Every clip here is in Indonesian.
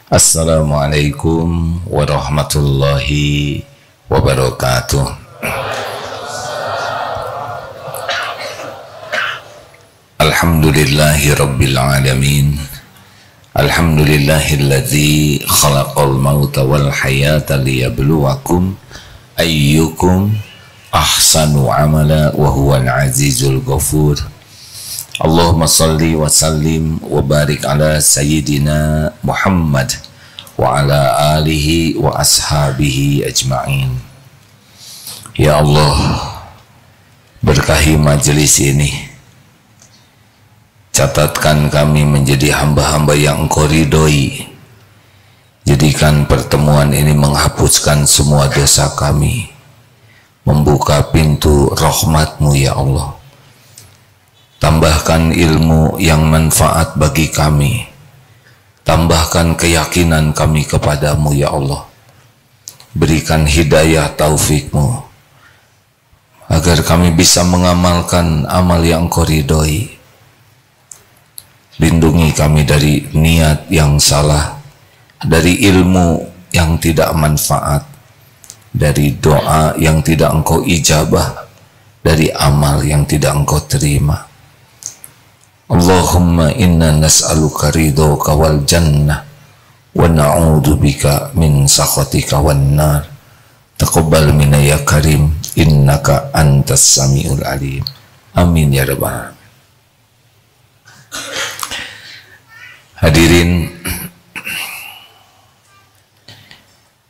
Assalamualaikum warahmatullahi wabarakatuh. Alhamdulillahi rabbil alamin. Alhamdulillahilladzi khalaqal mauta wal hayata liyabluwakum ayyukum ahsanu amala wa huwal azizul ghafur. Allahumma salli wa sallim wa barik ala sayyidina Muhammad wa ala alihi wa ashabihi ajma'in. Ya Allah, berkahi majelis ini, catatkan kami menjadi hamba-hamba yang Engkau ridhoi. Jadikan pertemuan ini menghapuskan semua dosa kami, membuka pintu rahmat-Mu ya Allah. Tambahkan ilmu yang manfaat bagi kami, tambahkan keyakinan kami kepadamu ya Allah. Berikan hidayah taufik-Mu agar kami bisa mengamalkan amal yang Engkau ridhoi. Lindungi kami dari niat yang salah, dari ilmu yang tidak manfaat, dari doa yang tidak Engkau ijabah, dari amal yang tidak Engkau terima. Allahumma inna nas'aluka ridhoka wal jannah wa na'udzu bika min sakhatika wan nar. Taqabbal minna ya karim, innaka antas samiul alim. Amin ya rabbal alamin. Hadirin,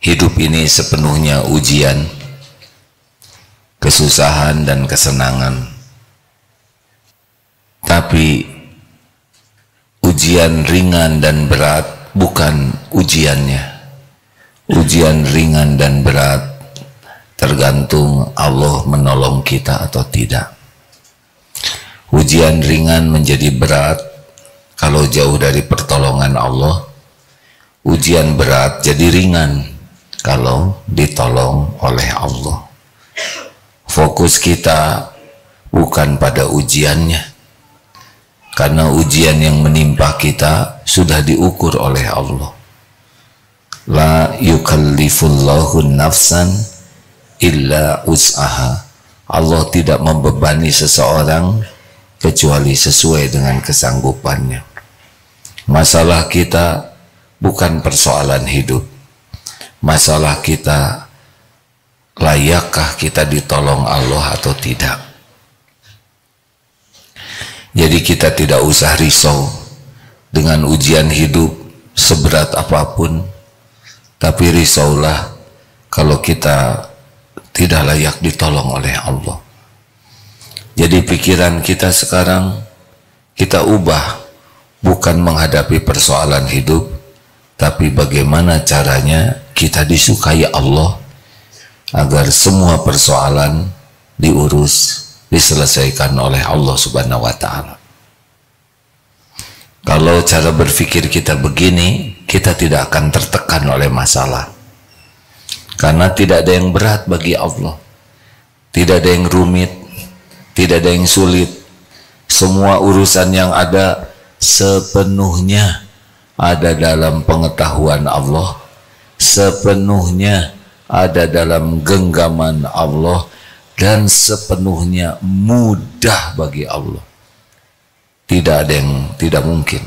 hidup ini sepenuhnya ujian, kesusahan dan kesenangan. Tapi ujian ringan dan berat bukan ujiannya. Ujian ringan dan berat tergantung Allah menolong kita atau tidak. Ujian ringan menjadi berat kalau jauh dari pertolongan Allah. Ujian berat jadi ringan kalau ditolong oleh Allah. Fokus kita bukan pada ujiannya, karena ujian yang menimpa kita sudah diukur oleh Allah. La yukallifullahu nafsan illa us'aha. Allah tidak membebani seseorang kecuali sesuai dengan kesanggupannya. Masalah kita bukan persoalan hidup. Masalah kita, layakkah kita ditolong Allah atau tidak? Jadi kita tidak usah risau dengan ujian hidup seberat apapun, tapi risaulah kalau kita tidak layak ditolong oleh Allah. Jadi pikiran kita sekarang kita ubah, bukan menghadapi persoalan hidup, tapi bagaimana caranya kita disukai Allah agar semua persoalan diurus, diselesaikan oleh Allah Subhanahu wa ta'ala. Kalau cara berpikir kita begini, kita tidak akan tertekan oleh masalah, karena tidak ada yang berat bagi Allah, tidak ada yang rumit, tidak ada yang sulit. Semua urusan yang ada sepenuhnya ada dalam pengetahuan Allah, sepenuhnya ada dalam genggaman Allah, dan sepenuhnya mudah bagi Allah. Tidak ada yang tidak mungkin.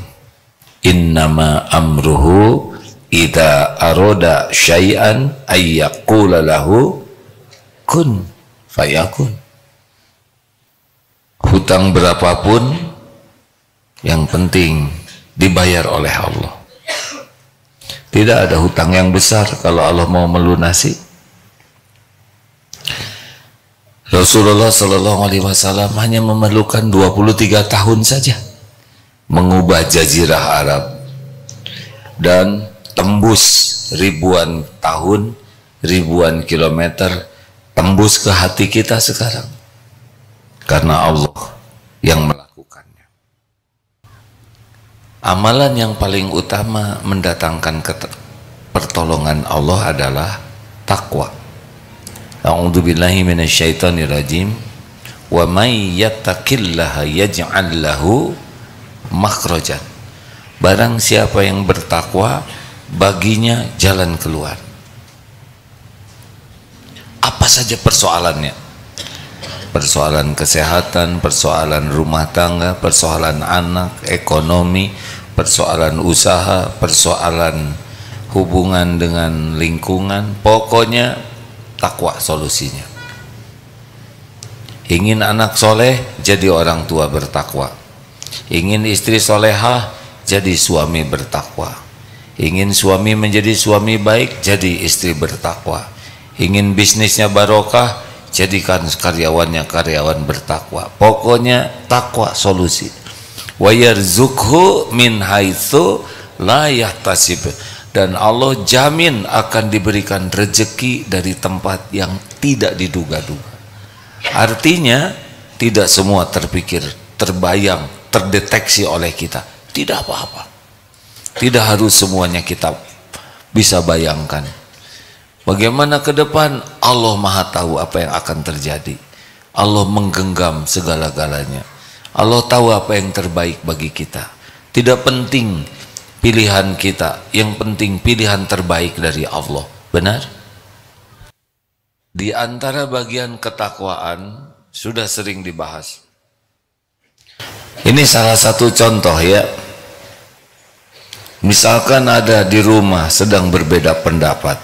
Innama amruhu idza arada syai'an ayyaqula lahu kun fayakun. Hutang berapapun yang penting dibayar oleh Allah. Tidak ada hutang yang besar kalau Allah mau melunasi. Rasulullah Shallallahu Alaihi Wasallam hanya memerlukan 23 tahun saja mengubah jazirah Arab dan tembus ribuan tahun, ribuan kilometer, tembus ke hati kita sekarang karena Allah yang melakukannya. Amalan yang paling utama mendatangkan pertolongan Allah adalah takwa. A'udzubillahi minasyaitonirrajim. Wa may yattaqillaha yaj'al lahu makhrajan. Barang siapa yang bertakwa, baginya jalan keluar. Apa saja persoalannya? Persoalan kesehatan, persoalan rumah tangga, persoalan anak, ekonomi, persoalan usaha, persoalan hubungan dengan lingkungan. Pokoknya takwa solusinya. Ingin anak soleh, jadi orang tua bertakwa. Ingin istri solehah, jadi suami bertakwa. Ingin suami menjadi suami baik, jadi istri bertakwa. Ingin bisnisnya barokah, jadikan karyawannya karyawan bertakwa. Pokoknya takwa solusi. Wa yarzuqhu min haitsu la yahtasib. Dan Allah jamin akan diberikan rezeki dari tempat yang tidak diduga-duga. Artinya tidak semua terpikir, terbayang, terdeteksi oleh kita. Tidak apa-apa. Tidak harus semuanya kita bisa bayangkan. Bagaimana ke depan? Allah Maha tahu apa yang akan terjadi. Allah menggenggam segala-galanya. Allah tahu apa yang terbaik bagi kita. Tidak penting pilihan kita, yang penting pilihan terbaik dari Allah. Benar? Di antara bagian ketakwaan sudah sering dibahas. Ini salah satu contoh ya. Misalkan ada di rumah sedang berbeda pendapat,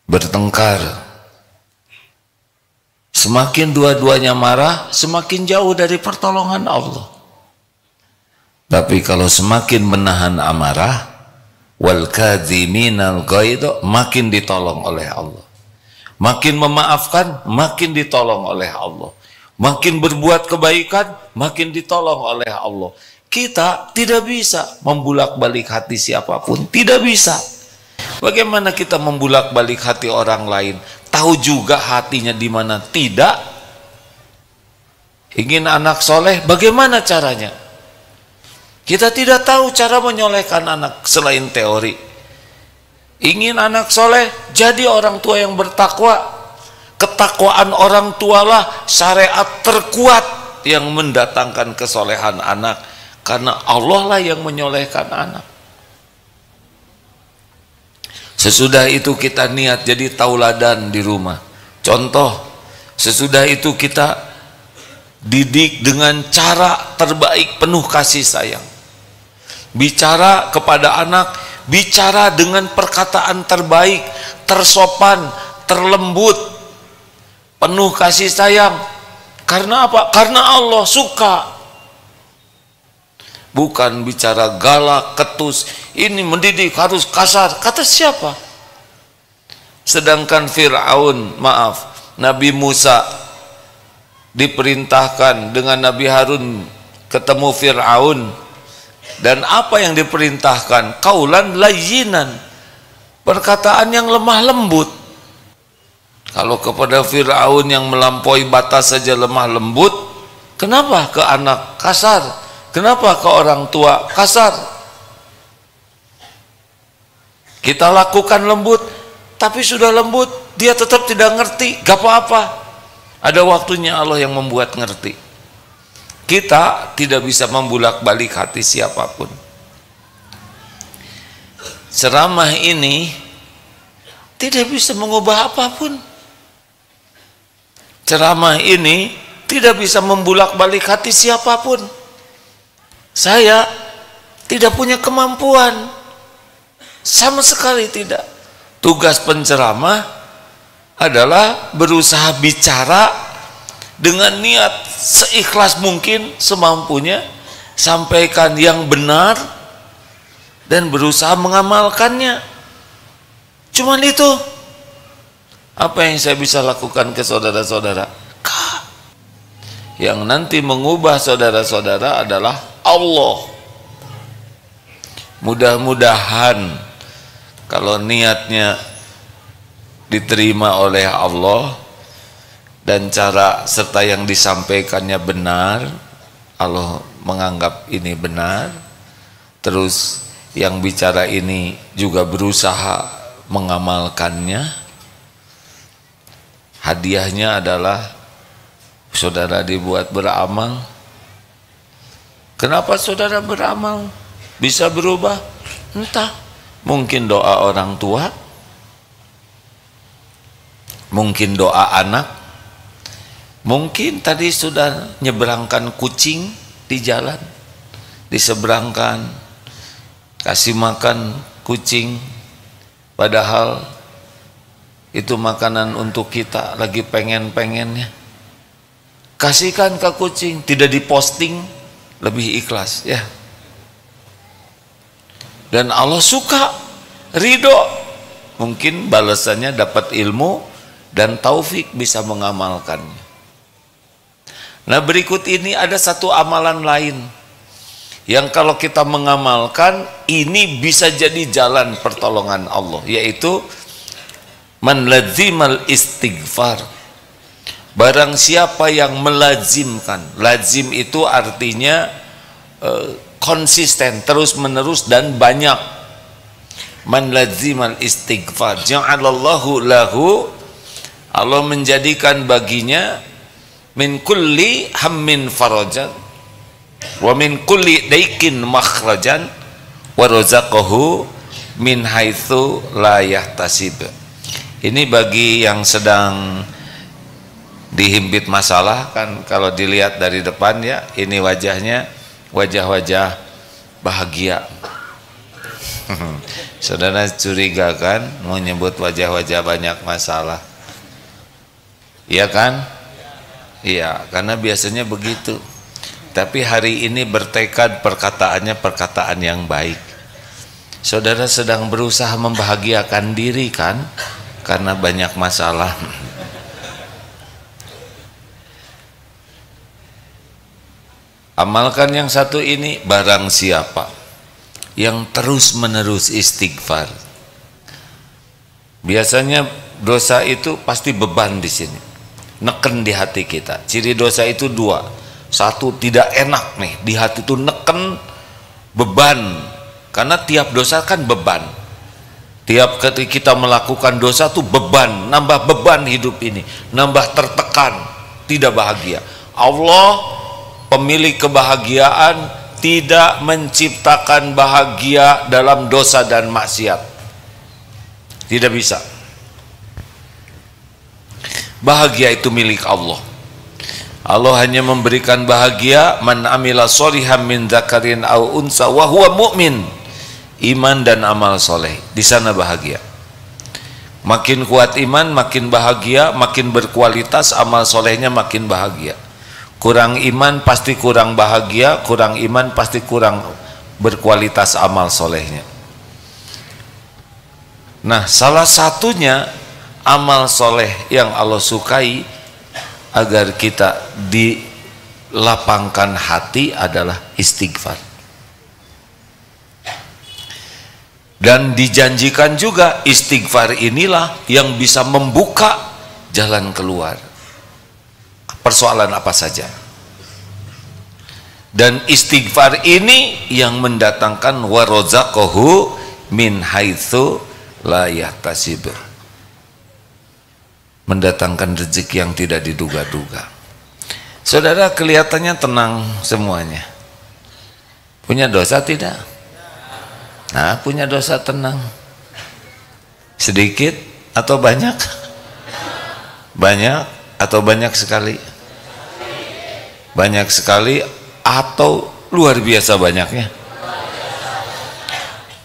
bertengkar. Semakin dua-duanya marah, semakin jauh dari pertolongan Allah. Tapi kalau semakin menahan amarah, wal kadhiminal ghaidh, makin ditolong oleh Allah. Makin memaafkan, makin ditolong oleh Allah. Makin berbuat kebaikan, makin ditolong oleh Allah. Kita tidak bisa membulak-balik hati siapapun, tidak bisa. Bagaimana kita membulak-balik hati orang lain? Tahu juga hatinya di mana? Tidak. Ingin anak soleh, bagaimana caranya? Kita tidak tahu cara menyolehkan anak selain teori. Ingin anak soleh, jadi orang tua yang bertakwa. Ketakwaan orang tualah syariat terkuat yang mendatangkan kesolehan anak. Karena Allah lah yang menyolehkan anak. Sesudah itu kita niat jadi tauladan di rumah. Contoh, sesudah itu kita didik dengan cara terbaik, penuh kasih sayang. Bicara kepada anak, bicara dengan perkataan terbaik, tersopan, terlembut, penuh kasih sayang. Karena apa? Karena Allah suka. Bukan bicara galak, ketus. Ini mendidik harus kasar. Kata siapa? Sedangkan Fir'aun, maaf, Nabi Musa diperintahkan dengan Nabi Harun ketemu Fir'aun. Dan apa yang diperintahkan? Qaulan layyinan, perkataan yang lemah lembut. Kalau kepada Fir'aun yang melampaui batas saja lemah lembut, kenapa ke anak kasar? Kenapa ke orang tua kasar? Kita lakukan lembut, tapi sudah lembut, dia tetap tidak ngerti, gak apa-apa. Ada waktunya Allah yang membuat ngerti. Kita tidak bisa membulak-balik hati siapapun. Ceramah ini tidak bisa mengubah apapun. Ceramah ini tidak bisa membulak-balik hati siapapun. Saya tidak punya kemampuan, sama sekali tidak. Tugas penceramah adalah berusaha bicara dengan niat seikhlas mungkin, semampunya, sampaikan yang benar dan berusaha mengamalkannya. Cuman itu apa yang saya bisa lakukan ke saudara-saudara. Yang nanti mengubah saudara-saudara adalah Allah. Mudah-mudahan kalau niatnya diterima oleh Allah dan cara serta yang disampaikannya benar, Allah menganggap ini benar, terus yang bicara ini juga berusaha mengamalkannya, hadiahnya adalah saudara dibuat beramal. Kenapa saudara beramal bisa berubah? Entah, mungkin doa orang tua, mungkin doa anak, mungkin tadi sudah nyeberangkan kucing di jalan, diseberangkan, kasih makan kucing, padahal itu makanan untuk kita, lagi pengen-pengennya. Kasihkan ke kucing, tidak diposting, lebih ikhlas ya. Dan Allah suka, ridho. Mungkin balasannya dapat ilmu dan taufik bisa mengamalkannya. Nah, berikut ini ada satu amalan lain yang kalau kita mengamalkan ini bisa jadi jalan pertolongan Allah, yaitu man lazimal istighfar. Barang siapa yang melazimkan, lazim itu artinya konsisten, terus menerus dan banyak. Man lazimal istighfar ja'alallahu lahu, Allah menjadikan baginya min kulli hammin farajan wa min kulli daikin makhrajan wa razaqahu min haitsu la yahtasib. Ini bagi yang sedang dihimpit masalah, kan kalau dilihat dari depan ya, ini wajahnya wajah-wajah bahagia. Saudara curiga kan mau nyebut wajah-wajah banyak masalah? Iya kan? Iya, karena biasanya begitu. Tapi hari ini bertekad perkataannya perkataan yang baik. Saudara sedang berusaha membahagiakan diri kan? Karena banyak masalah. Amalkan yang satu ini. Barang siapa yang terus menerus istighfar, biasanya dosa itu pasti beban di sini, neken di hati kita. Ciri dosa itu dua. Satu, tidak enak nih di hati itu, neken, beban. Karena tiap dosa kan beban. Tiap ketika kita melakukan dosa tuh beban, nambah beban hidup ini, nambah tertekan, tidak bahagia. Allah pemilik kebahagiaan tidak menciptakan bahagia dalam dosa dan maksiat. Tidak bisa. Bahagia itu milik Allah. Allah hanya memberikan bahagia man amila sholihan min dzakarin aw unsa wa huwa mu'min. Iman dan amal soleh, di sana bahagia. Makin kuat iman makin bahagia, makin berkualitas amal solehnya makin bahagia. Kurang iman pasti kurang bahagia, kurang iman pasti kurang berkualitas amal solehnya. Nah, salah satunya amal soleh yang Allah sukai agar kita dilapangkan hati adalah istighfar. Dan dijanjikan juga istighfar inilah yang bisa membuka jalan keluar persoalan apa saja. Dan istighfar ini yang mendatangkan warazaqahu min haitsu la yahtasib, mendatangkan rezeki yang tidak diduga-duga. Saudara kelihatannya tenang semuanya. Punya dosa tidak? Nah, punya dosa tenang. Sedikit atau banyak? Banyak atau banyak sekali? Banyak sekali atau luar biasa banyaknya?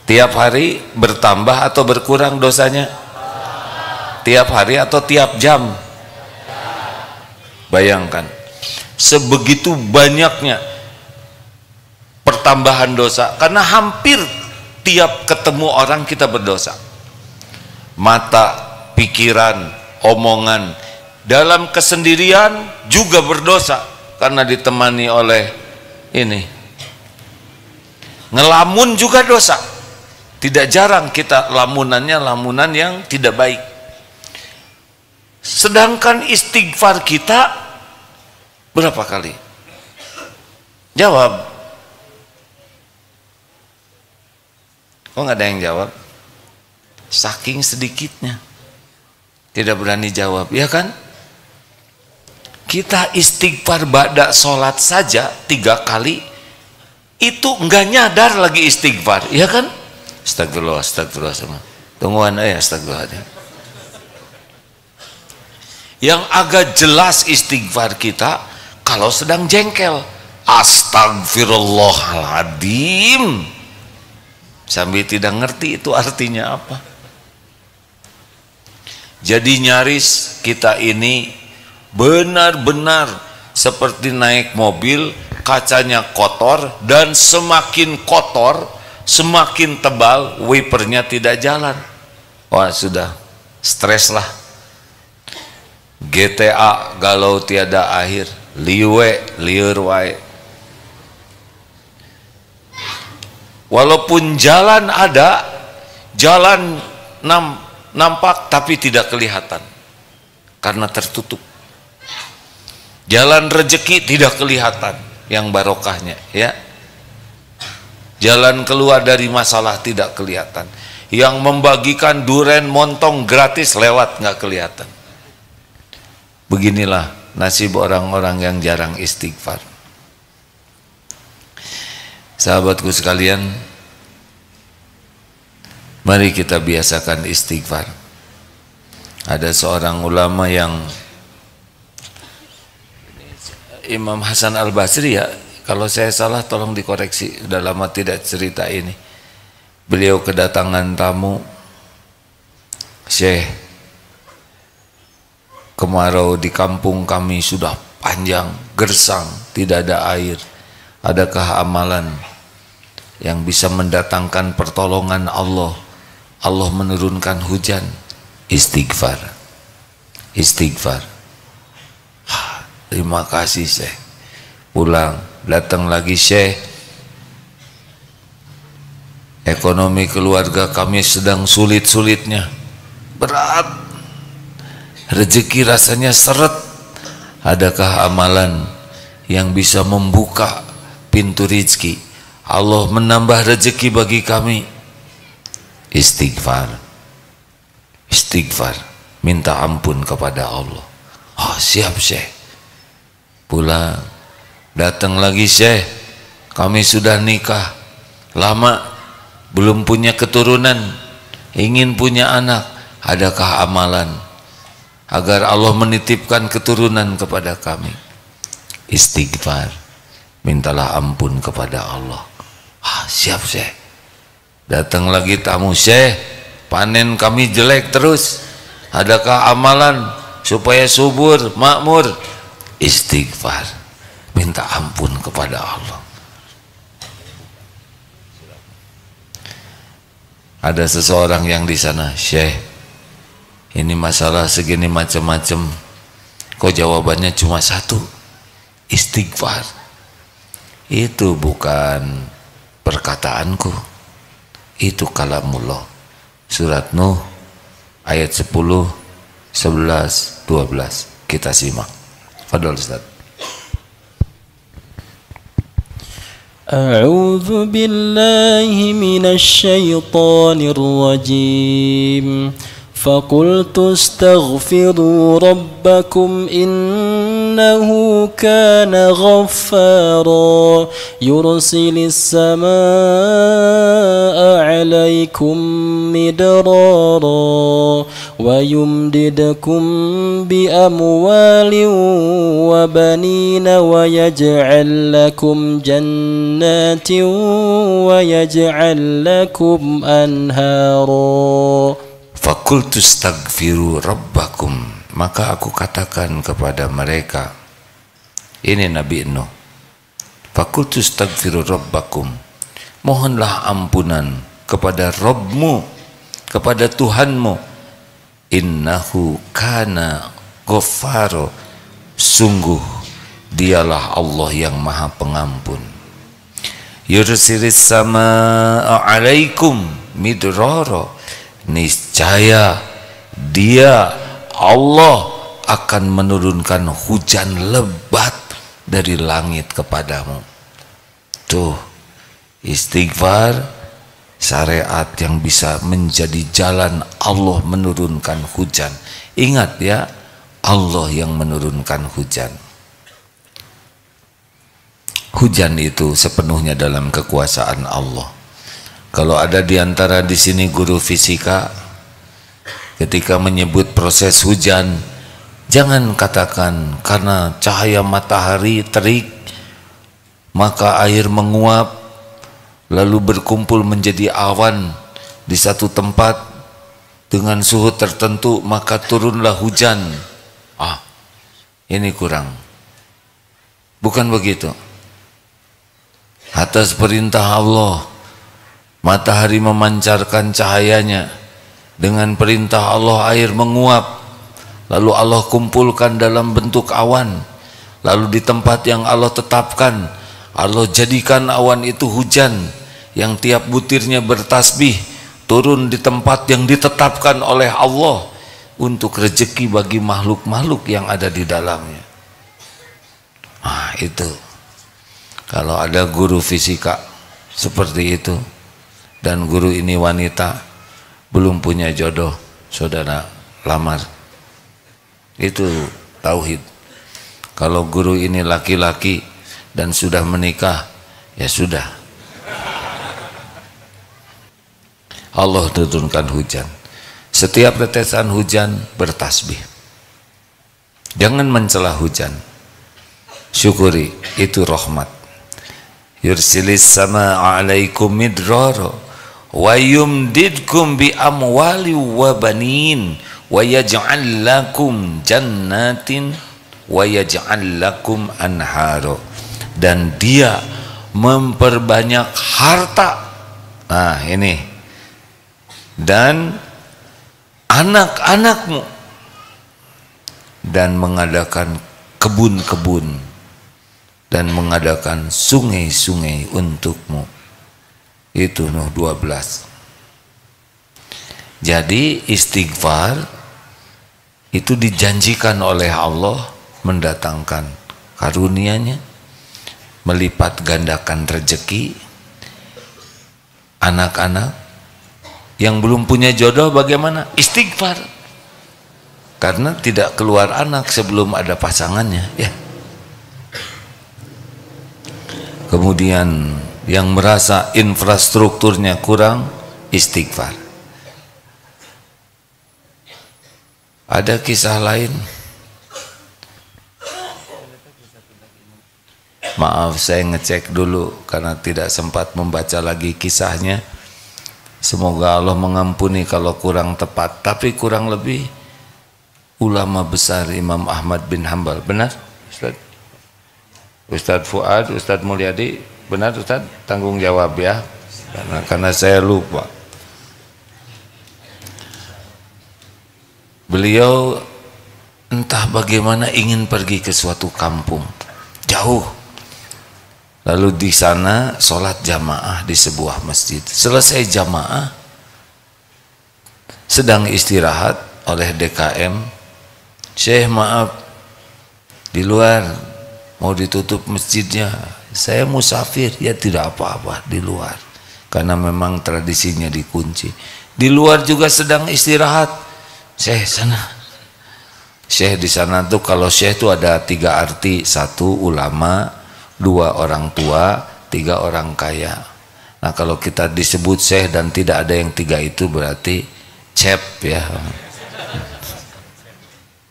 Tiap hari bertambah atau berkurang dosanya? Tiap hari atau tiap jam? Bayangkan, sebegitu banyaknya pertambahan dosa, karena hampir tiap ketemu orang kita berdosa. Mata, pikiran, omongan, dalam kesendirian juga berdosa karena ditemani oleh ini. Ngelamun juga dosa. Tidak jarang kita lamunannya lamunan yang tidak baik. Sedangkan istighfar kita berapa kali? Jawab. Kok nggak ada yang jawab? Saking sedikitnya tidak berani jawab, ya kan? Kita istighfar ba'da sholat saja 3 kali itu nggak nyadar lagi istighfar, ya kan? Astagfirullah, astagfirullah sama. Tungguan ya astagfirullah. Yang agak jelas istighfar kita kalau sedang jengkel. Astagfirullahaladzim. Sambil tidak ngerti itu artinya apa. Jadi nyaris kita ini benar-benar seperti naik mobil, kacanya kotor, dan semakin kotor semakin tebal wipernya tidak jalan. Wah sudah stres lah. GTA galau tiada akhir, liwe liur wae. Walaupun jalan ada, jalan nampak tapi tidak kelihatan karena tertutup. Jalan rezeki tidak kelihatan yang barokahnya, ya. Jalan keluar dari masalah tidak kelihatan. Yang membagikan duren montong gratis lewat nggak kelihatan. Beginilah nasib orang-orang yang jarang istighfar. Sahabatku sekalian, mari kita biasakan istighfar. Ada seorang ulama yang Imam Hasan Al-Basri, ya, kalau saya salah tolong dikoreksi, sudah lama tidak cerita ini. Beliau kedatangan tamu, Syekh, kemarau di kampung kami sudah panjang, gersang, tidak ada air. Adakah amalan yang bisa mendatangkan pertolongan Allah? Allah menurunkan hujan. Istighfar, istighfar. Terima kasih Syekh. Pulang, datang lagi, Syekh, ekonomi keluarga kami sedang sulit-sulitnya, berat, rezeki rasanya seret. Adakah amalan yang bisa membuka pintu rezeki, Allah menambah rezeki bagi kami? Istighfar, istighfar, minta ampun kepada Allah. Oh siap Syekh. Pulang, datang lagi, Syekh, kami sudah nikah lama, belum punya keturunan, ingin punya anak. Adakah amalan agar Allah menitipkan keturunan kepada kami? Istighfar, mintalah ampun kepada Allah. Siap Syekh. Datang lagi tamu, Syekh, panen kami jelek terus, adakah amalan supaya subur, makmur? Istighfar, minta ampun kepada Allah. Ada seseorang yang di sana, Syekh, ini masalah segini macam-macam, kok jawabannya cuma satu, istighfar. Itu bukan perkataanku, itu kalamullah. Surat Nuh ayat 10, 11, 12. Kita simak. Fadol Ustaz. A'udzu billahi minasy syaithanir rajim. فقلت استغفروا ربكم إنه كان غفارا يرسل السماء عليكم مدرارا ويمددكم بأموال وبنين ويجعل لكم جنات ويجعل لكم أنهارا. Fakultu stagfiru rabbakum, maka aku katakan kepada mereka, ini Nabi Nuh, fakultu stagfiru rabbakum, mohonlah ampunan kepada Rabbmu, kepada Tuhanmu. Innahu kana ghaffaro, sungguh dialah Allah yang maha pengampun. Yursilis samaa alaikum midrara, niscaya Dia Allah akan menurunkan hujan lebat dari langit kepadamu. Tuh, istighfar, syariat yang bisa menjadi jalan Allah menurunkan hujan. Ingat ya, Allah yang menurunkan hujan. Hujan itu sepenuhnya dalam kekuasaan Allah. Kalau ada di antara di sini guru fisika, ketika menyebut proses hujan, jangan katakan karena cahaya matahari terik maka air menguap lalu berkumpul menjadi awan di satu tempat dengan suhu tertentu maka turunlah hujan. Ini kurang. Bukan begitu. Atas perintah Allah matahari memancarkan cahayanya, dengan perintah Allah air menguap, lalu Allah kumpulkan dalam bentuk awan, lalu di tempat yang Allah tetapkan Allah jadikan awan itu hujan yang tiap butirnya bertasbih turun di tempat yang ditetapkan oleh Allah untuk rezeki bagi makhluk-makhluk yang ada di dalamnya. Itu kalau ada guru fisika seperti itu dan guru ini wanita belum punya jodoh, saudara lamar, itu tauhid. Kalau guru ini laki-laki dan sudah menikah, ya sudah, Allah turunkan hujan. Setiap tetesan hujan bertasbih. Jangan mencela hujan, syukuri, itu rahmat. Yursilis sama alaikum midrara wa yumdidkum bi amwali wa banin wa yaj'al lakum jannatin wa yaj'al lakum anhara. Dan dia memperbanyak harta, ini, dan anak-anakmu, dan mengadakan kebun-kebun dan mengadakan sungai-sungai untukmu. Itu Nuh 12. Jadi istighfar itu dijanjikan oleh Allah mendatangkan karunia-Nya, melipat gandakan rezeki. Anak-anak yang belum punya jodoh bagaimana? Istighfar, karena tidak keluar anak sebelum ada pasangannya, ya. Kemudian yang merasa infrastrukturnya kurang, istighfar. Ada kisah lain, maaf saya ngecek dulu karena tidak sempat membaca lagi kisahnya. Semoga Allah mengampuni kalau kurang tepat, tapi kurang lebih ulama besar Imam Ahmad bin Hanbal, benar Ustaz? Ustadz Fuad, Ustadz Mulyadi, benar Ustadz? Tanggung jawab ya, karena saya lupa. Beliau entah bagaimana ingin pergi ke suatu kampung jauh, lalu di sana sholat jamaah di sebuah masjid. Selesai jamaah, sedang istirahat oleh DKM, Syekh maaf, di luar mau ditutup masjidnya, saya musafir. Ya tidak apa-apa, di luar, karena memang tradisinya dikunci. Di luar juga sedang istirahat, Syekh sana. Syekh di sana tuh, kalau Syekh itu ada 3 arti: 1 ulama, 2 orang tua, 3 orang kaya. Nah kalau kita disebut Syekh dan tidak ada yang 3 itu berarti cep, ya.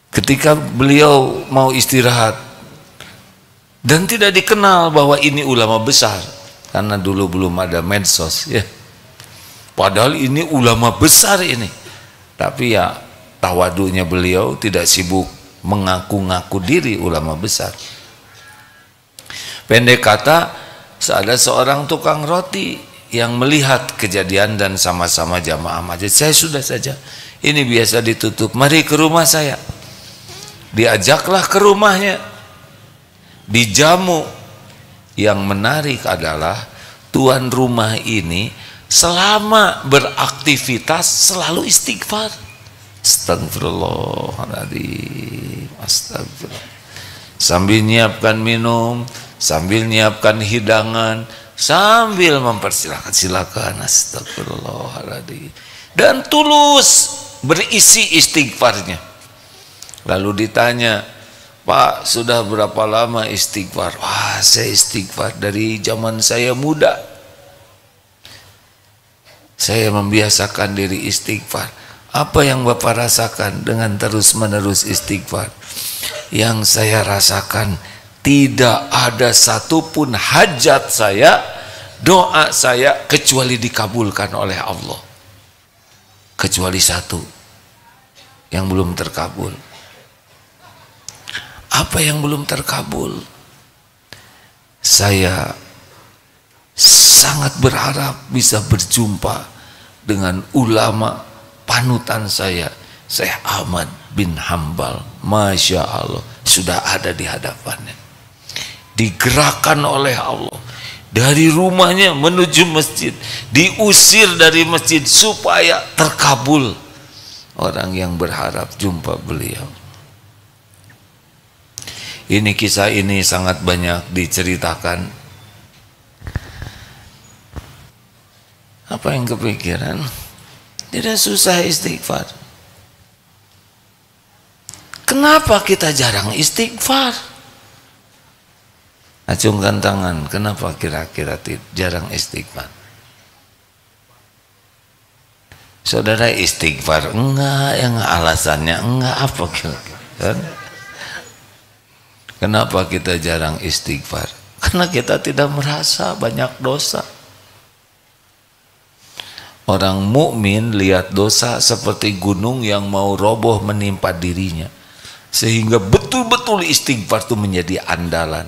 Ketika beliau mau istirahat dan tidak dikenal bahwa ini ulama besar, karena dulu belum ada medsos, ya. Padahal ini ulama besar ini, tapi ya tawadunya beliau tidak sibuk mengaku-ngaku diri ulama besar. Pendek kata, ada seorang tukang roti yang melihat kejadian dan sama-sama jamaah masjid. Saya sudah saja, ini biasa ditutup, mari ke rumah saya. Diajaklah ke rumahnya, dijamu. Yang menarik adalah tuan rumah ini selama beraktivitas selalu istighfar. Astagfirullahaladzim, astagfirullah. Sambil nyiapkan minum, sambil nyiapkan hidangan, sambil mempersilahkan, silakan, astagfirullahaladzim, dan tulus berisi istighfarnya. Lalu ditanya, Pak, sudah berapa lama istighfar? Wah, saya istighfar dari zaman saya muda. Saya membiasakan diri istighfar. Apa yang Bapak rasakan dengan terus-menerus istighfar? Yang saya rasakan, tidak ada satupun hajat saya, doa saya, kecuali dikabulkan oleh Allah. Kecuali satu yang belum terkabul. Apa yang belum terkabul? Saya sangat berharap bisa berjumpa dengan ulama panutan saya, Syekh Ahmad bin Hambal. Masya Allah, sudah ada di hadapannya, digerakkan oleh Allah dari rumahnya menuju masjid, diusir dari masjid supaya terkabul. Orang yang berharap jumpa beliau. Ini kisah ini sangat banyak diceritakan. Apa yang kepikiran? Tidak susah istighfar. Kenapa kita jarang istighfar? Acungkan tangan, kenapa kira-kira jarang istighfar? Saudara istighfar enggak, yang alasannya enggak, apa kira-kira? Kenapa kita jarang istighfar? Karena kita tidak merasa banyak dosa. Orang mukmin lihat dosa seperti gunung yang mau roboh menimpa dirinya, sehingga betul-betul istighfar itu menjadi andalan.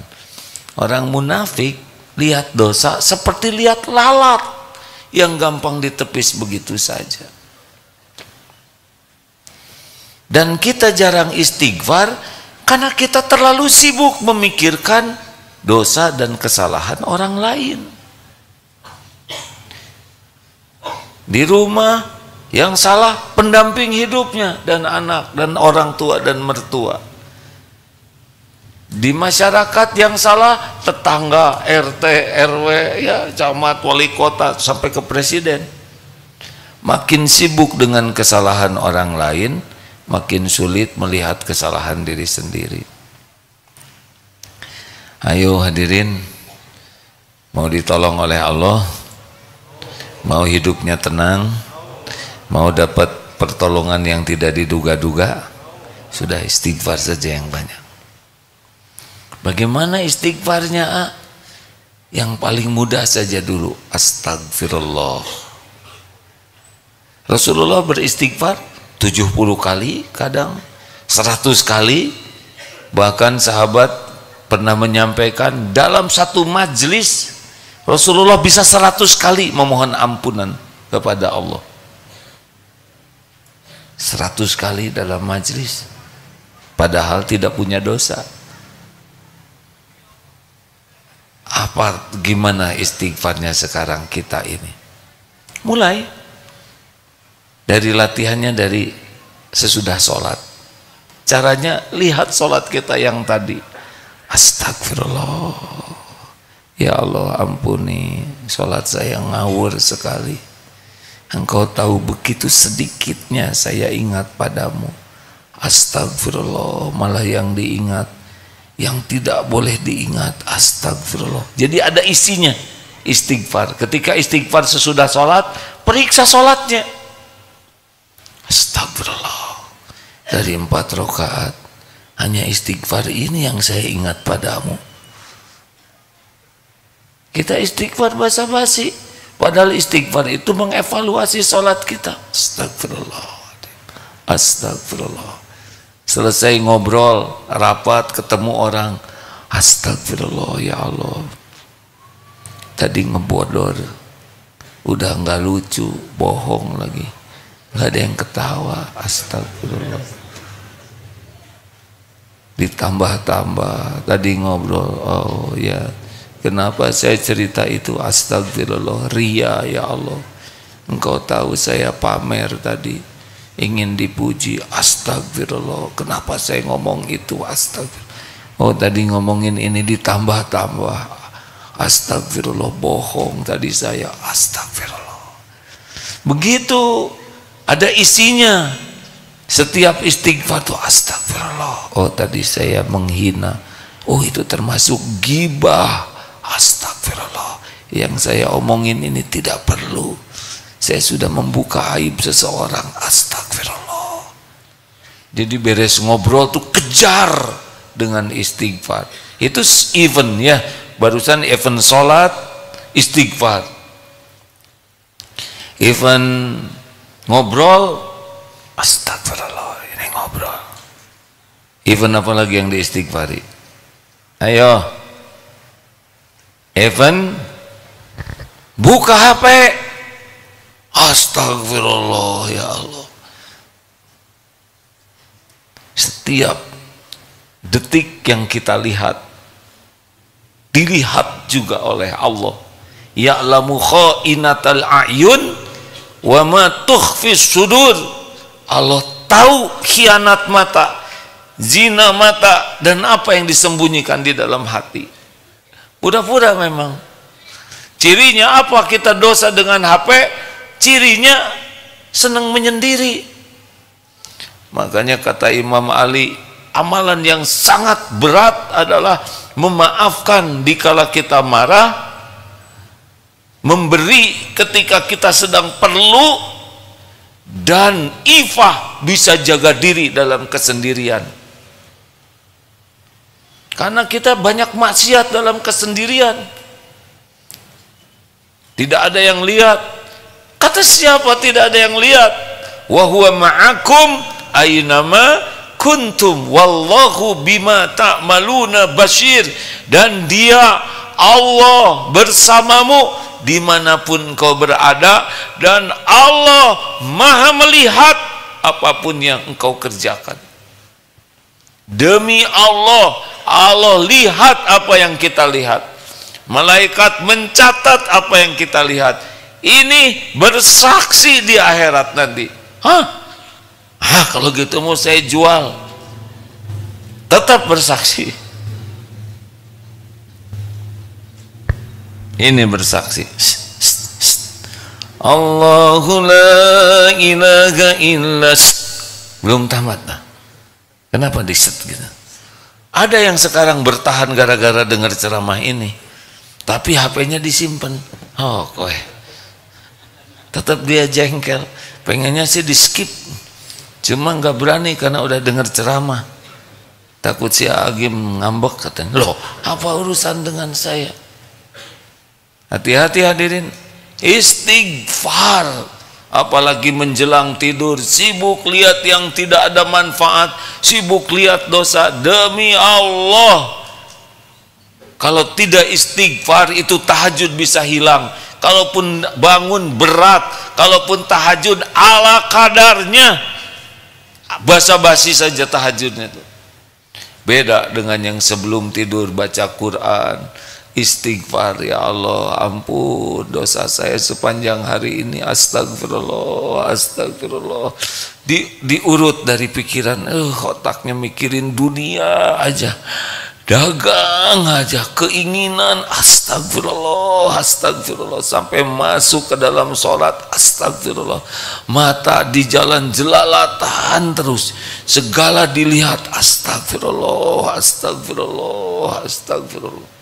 Orang munafik lihat dosa seperti lihat lalat yang gampang ditepis begitu saja. Dan kita jarang istighfar karena kita terlalu sibuk memikirkan dosa dan kesalahan orang lain. Di rumah yang salah pendamping hidupnya dan anak dan orang tua dan mertua. Di masyarakat yang salah tetangga, RT, RW, ya camat, wali kota sampai ke presiden. Makin sibuk dengan kesalahan orang lain, makin sulit melihat kesalahan diri sendiri. Ayo hadirin, mau ditolong oleh Allah, mau hidupnya tenang, mau dapat pertolongan yang tidak diduga-duga, sudah istighfar saja yang banyak. Bagaimana istighfarnya? Yang paling mudah saja dulu, astagfirullah. Rasulullah beristighfar 70 kali, kadang 100 kali. Bahkan sahabat pernah menyampaikan dalam satu majlis Rasulullah bisa 100 kali memohon ampunan kepada Allah. 100 kali dalam majlis, padahal tidak punya dosa. Gimana istighfarnya sekarang kita ini? Mulai dari latihannya dari sesudah sholat. Caranya lihat sholat kita yang tadi. Astagfirullah, ya Allah ampuni, sholat saya ngawur sekali. Engkau tahu begitu sedikitnya saya ingat padamu. Astagfirullah, malah yang diingat yang tidak boleh diingat. Astagfirullah. Jadi ada isinya istighfar. Ketika istighfar sesudah sholat, periksa sholatnya. Astagfirullah, dari 4 rakaat hanya istighfar ini yang saya ingat padamu. Kita istighfar basa-basi, padahal istighfar itu mengevaluasi sholat kita. Astagfirullah, astagfirullah. Selesai ngobrol, rapat, ketemu orang, astagfirullah ya Allah, tadi ngebodor, udah nggak lucu, bohong lagi, nggak ada yang ketawa, astagfirullah. Ditambah-tambah, tadi ngobrol, oh ya, kenapa saya cerita itu, astagfirullah, ria ya Allah, engkau tahu saya pamer tadi, ingin dipuji, astagfirullah, kenapa saya ngomong itu, astagfirullah. Oh tadi ngomongin ini ditambah-tambah, astagfirullah, bohong tadi saya, astagfirullah. Begitu ada isinya. Setiap istighfar tuh astagfirullah. Oh tadi saya menghina. Oh itu termasuk ghibah. Astagfirullah. Yang saya omongin ini tidak perlu. Saya sudah membuka aib seseorang. Astagfirullah. Jadi beres ngobrol tuh kejar dengan istighfar. Itu event ya. Barusan event sholat istighfar. Event ngobrol astagfirullah, ini ngobrol. Event apa lagi yang diistighfari? Ayo. Event buka HP. Astagfirullah ya Allah. Setiap detik yang kita lihat dilihat juga oleh Allah. Ya'lamu kha'inatal a'yun wa ma tukhfis sudur. Allah tahu khianat mata, zina mata, dan apa yang disembunyikan di dalam hati. Pura-pura memang. Cirinya apa kita dosa dengan HP? Cirinya senang menyendiri. Makanya kata Imam Ali, amalan yang sangat berat adalah memaafkan dikala kita marah, memberi ketika kita sedang perlu, dan ifah bisa jaga diri dalam kesendirian. Karena kita banyak maksiat dalam kesendirian, tidak ada yang lihat. Kata siapa tidak ada yang lihat? Wa huwa ma'akum aynama kuntum wallahu bima ta'maluna basyir. Dan dia Allah bersamamu dimanapun kau berada, dan Allah maha melihat apapun yang engkau kerjakan. Demi Allah, Allah lihat apa yang kita lihat. Malaikat mencatat apa yang kita lihat. Ini bersaksi di akhirat nanti. Kalau gitu mau saya jual, tetap bersaksi. Ini bersaksi. Allahu la ilaha illa. Belum tamat. Kenapa diset gitu? Ada yang sekarang bertahan gara-gara dengar ceramah ini, tapi HP-nya disimpan. Oh, kowe. Tetap dia jengkel. Pengennya sih di skip, cuma nggak berani karena udah dengar ceramah. Takut si Agim ngambek katanya. Loh, apa urusan dengan saya? Hati-hati hadirin, istighfar, apalagi menjelang tidur, sibuk lihat yang tidak ada manfaat, sibuk lihat dosa. Demi Allah, kalau tidak istighfar itu tahajud bisa hilang. Kalaupun bangun berat, kalaupun tahajud ala kadarnya, basa-basi saja tahajudnya itu. Beda dengan yang sebelum tidur baca Quran, istighfar, ya Allah ampun dosa saya sepanjang hari ini, astagfirullah, astagfirullah. Diurut dari pikiran, otaknya mikirin dunia aja, dagang aja, keinginan, astagfirullah, astagfirullah, sampai masuk ke dalam sholat, astagfirullah. Mata di jalan jelalatan terus, segala dilihat, astagfirullah, astagfirullah, astagfirullah.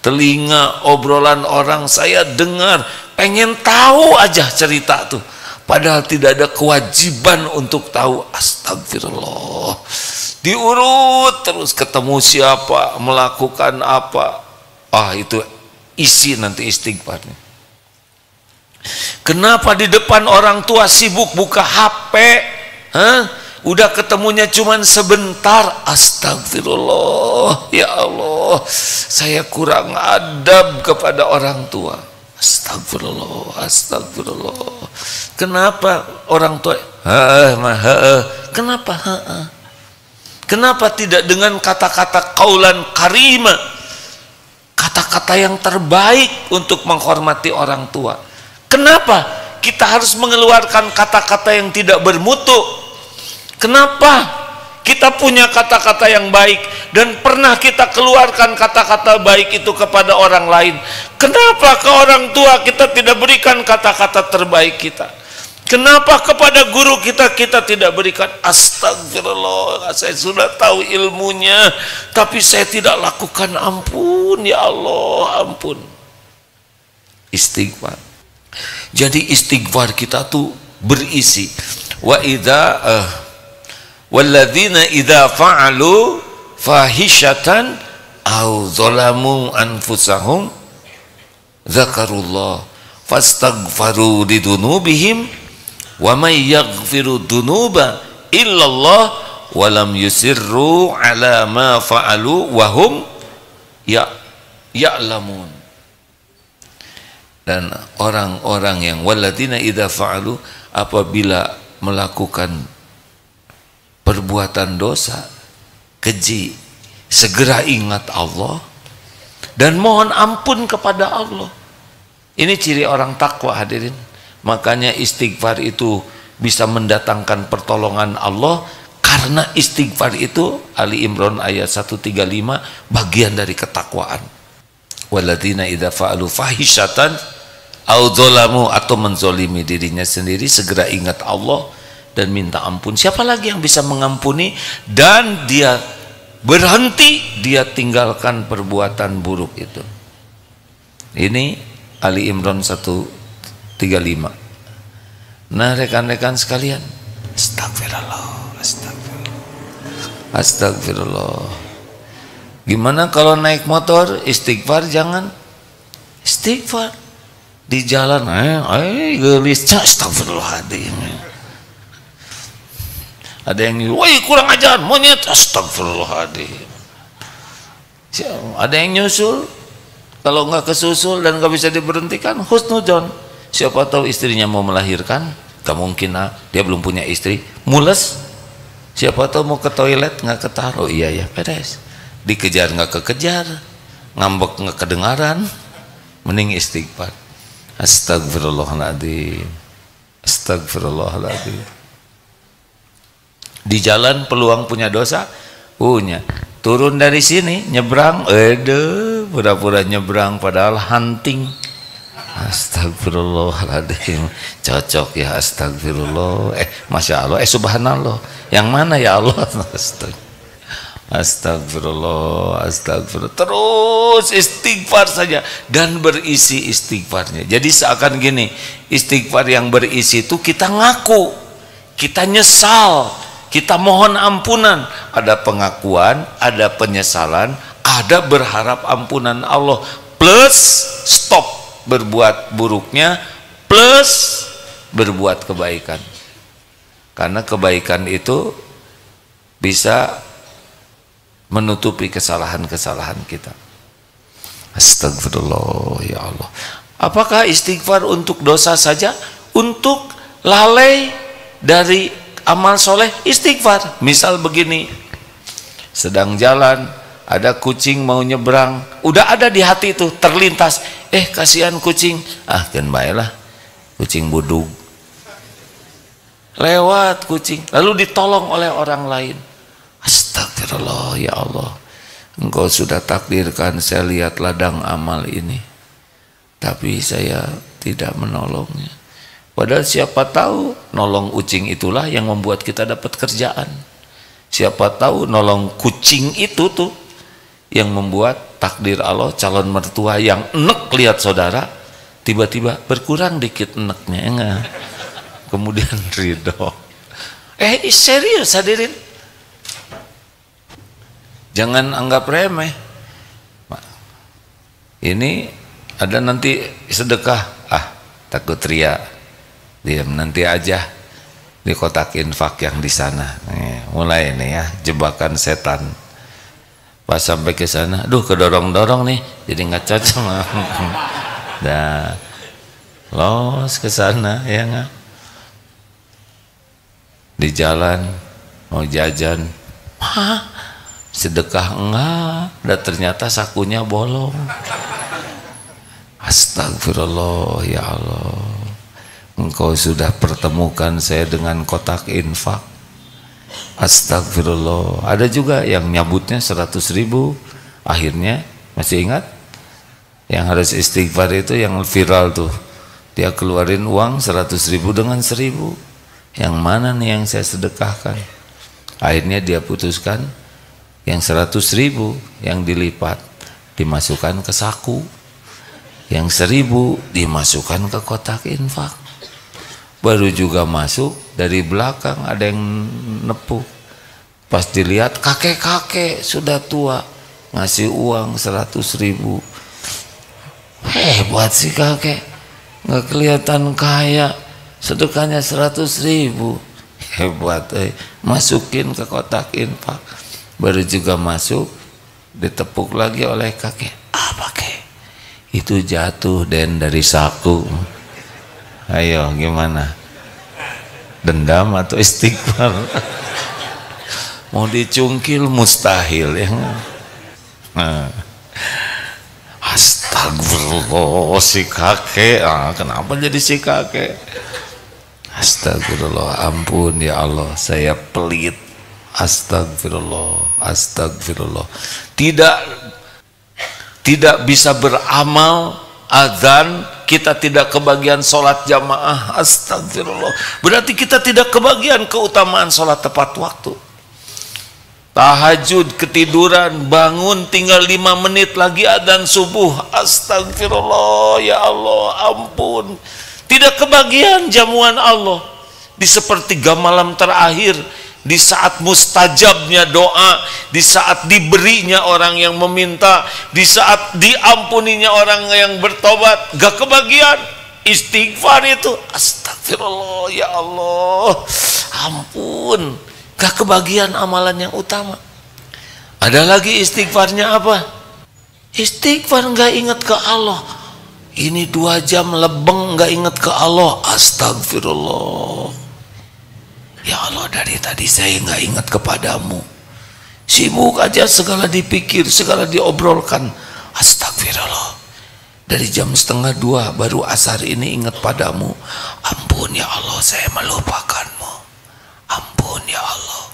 Telinga obrolan orang saya dengar, pengen tahu aja cerita tuh, padahal tidak ada kewajiban untuk tahu. Astagfirullah. Diurut terus, ketemu siapa, melakukan apa, itu isi nanti istighfarnya. Kenapa di depan orang tua sibuk buka HP? Udah ketemunya cuman sebentar, astagfirullah, ya Allah, saya kurang adab kepada orang tua. Astagfirullah, astagfirullah. Kenapa orang tua? Kenapa? Kenapa tidak dengan kata-kata qaulan karima, kata-kata yang terbaik untuk menghormati orang tua? Kenapa kita harus mengeluarkan kata-kata yang tidak bermutu? Kenapa kita punya kata-kata yang baik dan pernah kita keluarkan kata-kata baik itu kepada orang lain? Kenapa ke orang tua kita tidak berikan kata-kata terbaik kita? Kenapa kepada guru kita tidak berikan? Astagfirullah, saya sudah tahu ilmunya tapi saya tidak lakukan. Ampun ya Allah, ampun. Istighfar. Jadi istighfar kita tuh berisi wa idza walladzina idza fa'alu fahishatan aw zalamu anfusahum dzakarullah fastaghfaru lidunubihim wa may yaghfiru dunuba illallah wa lam yusirru ala ma fa'alu wa hum ya'lamun. Dan orang-orang yang walladzina idza fa'alu, apabila melakukan perbuatan dosa keji, segera ingat Allah dan mohon ampun kepada Allah. Ini ciri orang takwa, hadirin. Makanya istighfar itu bisa mendatangkan pertolongan Allah, karena istighfar itu Ali Imran ayat 135 bagian dari ketakwaan. Walladzina idza fa'alu fahishatan aw dzalamu, atau menzolimi dirinya sendiri, segera ingat Allah dan minta ampun. Siapa lagi yang bisa mengampuni dan dia berhenti, dia tinggalkan perbuatan buruk itu? Ini Ali Imran 135. Nah rekan-rekan sekalian, astagfirullah, astagfirullah. Gimana kalau naik motor istighfar? Jangan istighfar di jalan, gelis, astagfirullahaladzim. Ada yang nyuruh, woi kurang ajar monyet, astagfirullahaladzim. Ada yang nyusul, kalau nggak kesusul dan nggak bisa diberhentikan, husnuzon. Siapa tahu istrinya mau melahirkan, gak mungkin dia belum punya istri, mules. Siapa tahu mau ke toilet nggak ketaruh, iya ya beres. Dikejar nggak kekejar, ngambek nggak kedengaran, mending istighfar. Astagfirullahaladzim, astagfirullahaladzim. Di jalan peluang punya dosa, punya. Turun dari sini nyebrang, pura-pura nyebrang padahal hunting. Astagfirullahaladzim, cocok ya, astagfirullah, masya Allah, subhanallah, yang mana ya Allah? Astagfirullah, astagfirullah, terus istighfar saja dan berisi istighfarnya. Jadi seakan gini, istighfar yang berisi itu kita ngaku, kita nyesal, kita mohon ampunan, ada pengakuan, ada penyesalan, ada berharap ampunan Allah, plus stop berbuat buruknya, plus berbuat kebaikan. Karena kebaikan itu bisa menutupi kesalahan-kesalahan kita. Astagfirullah ya Allah. Apakah istighfar untuk dosa saja? Untuk lalai dari amal soleh, istighfar. Misal begini, sedang jalan, ada kucing mau nyebrang, udah ada di hati itu, terlintas, kasihan kucing, kan baiklah, kucing budug, lewat kucing, lalu ditolong oleh orang lain. Astagfirullah ya Allah, Engkau sudah takdirkan saya lihat ladang amal ini, tapi saya tidak menolongnya. Padahal siapa tahu nolong kucing itulah yang membuat kita dapat kerjaan. Siapa tahu nolong kucing itu tuh yang membuat takdir Allah calon mertua yang enek lihat saudara, tiba-tiba berkurang dikit eneknya, enggak, kemudian ridho. Serius hadirin, jangan anggap remeh. Ini ada nanti sedekah, takut ria, diam, nanti aja di kotak infak yang di sana. Mulai nih ya, jebakan setan. Pas sampai ke sana, kedorong-dorong nih, jadi nggak cocok. Dah, los ke sana ya nggak? Di jalan mau jajan, sedekah enggak, dan ternyata sakunya bolong. Astagfirullah ya Allah, Engkau sudah pertemukan saya dengan kotak infak. Astagfirullah. Ada juga yang nyabutnya 100.000, akhirnya masih ingat yang harus istighfar itu, yang viral tuh Dia keluarin uang 100.000 dengan 1.000. Yang mana nih yang saya sedekahkan? Akhirnya dia putuskan yang 100.000 yang dilipat dimasukkan ke saku, yang 1.000 dimasukkan ke kotak infak. Baru juga masuk dari belakang ada yang nepuk. Pas dilihat kakek-kakek sudah tua ngasih uang 100.000. Hebat sih kakek, nggak kelihatan kaya, sedekahnya 100.000. Hebat, masukin ke kotak infak. Baru juga masuk, ditepuk lagi oleh kakek. Apa kek? Itu jatuh Den dari saku. Ayo gimana? Dendam atau istighfar? Mau dicungkil mustahil ya. Nah. Astagfirullah si kakek. Kenapa jadi si kakek? Astagfirullah, ampun ya Allah, saya pelit. Astagfirullah, astagfirullah. Tidak bisa beramal azan, kita tidak kebagian sholat jamaah. Astagfirullah, berarti kita tidak kebagian keutamaan sholat tepat waktu. Tahajud ketiduran, bangun tinggal 5 menit lagi adzan subuh. Astagfirullah ya Allah, ampun. Tidak kebagian jamuan Allah di sepertiga malam terakhir, di saat mustajabnya doa, di saat diberinya orang yang meminta, di saat diampuninya orang yang bertobat. Gak kebagian istighfar itu. Astagfirullah ya Allah, ampun. Gak kebagian amalan yang utama. Ada lagi istighfarnya apa? Istighfar gak ingat ke Allah. Ini 2 jam lebeng gak ingat ke Allah. Astagfirullah ya Allah, dari tadi saya gak ingat kepadamu. Sibuk aja, segala dipikir, segala diobrolkan. Astagfirullah, dari jam 1:30 baru asar ini ingat padamu. Ampun ya Allah, saya melupakanmu. Ampun ya Allah.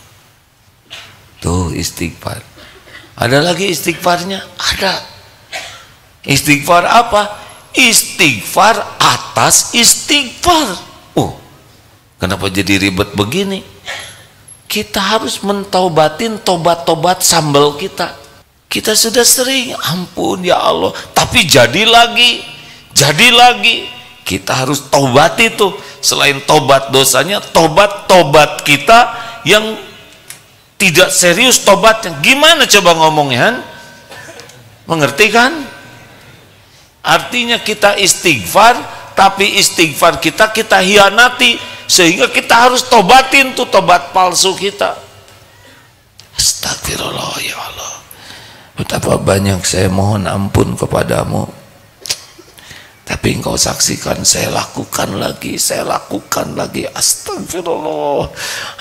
Tuh istighfar. Ada lagi istighfarnya? Ada. Istighfar apa? Istighfar atas istighfar. Kenapa jadi ribet begini? Kita harus mentaubatin tobat-tobat sambal kita. Kita sudah sering, ampun ya Allah, tapi jadi lagi. Kita harus tobat itu. Selain tobat dosanya, tobat kita yang tidak serius tobatnya. Gimana coba ngomongnya? Mengerti kan? Artinya kita istighfar, tapi istighfar kita hianati, sehingga kita harus tobatin tuh tobat palsu kita. Astagfirullah ya Allah, betapa banyak saya mohon ampun kepadamu, tapi engkau saksikan saya lakukan lagi. Astagfirullah,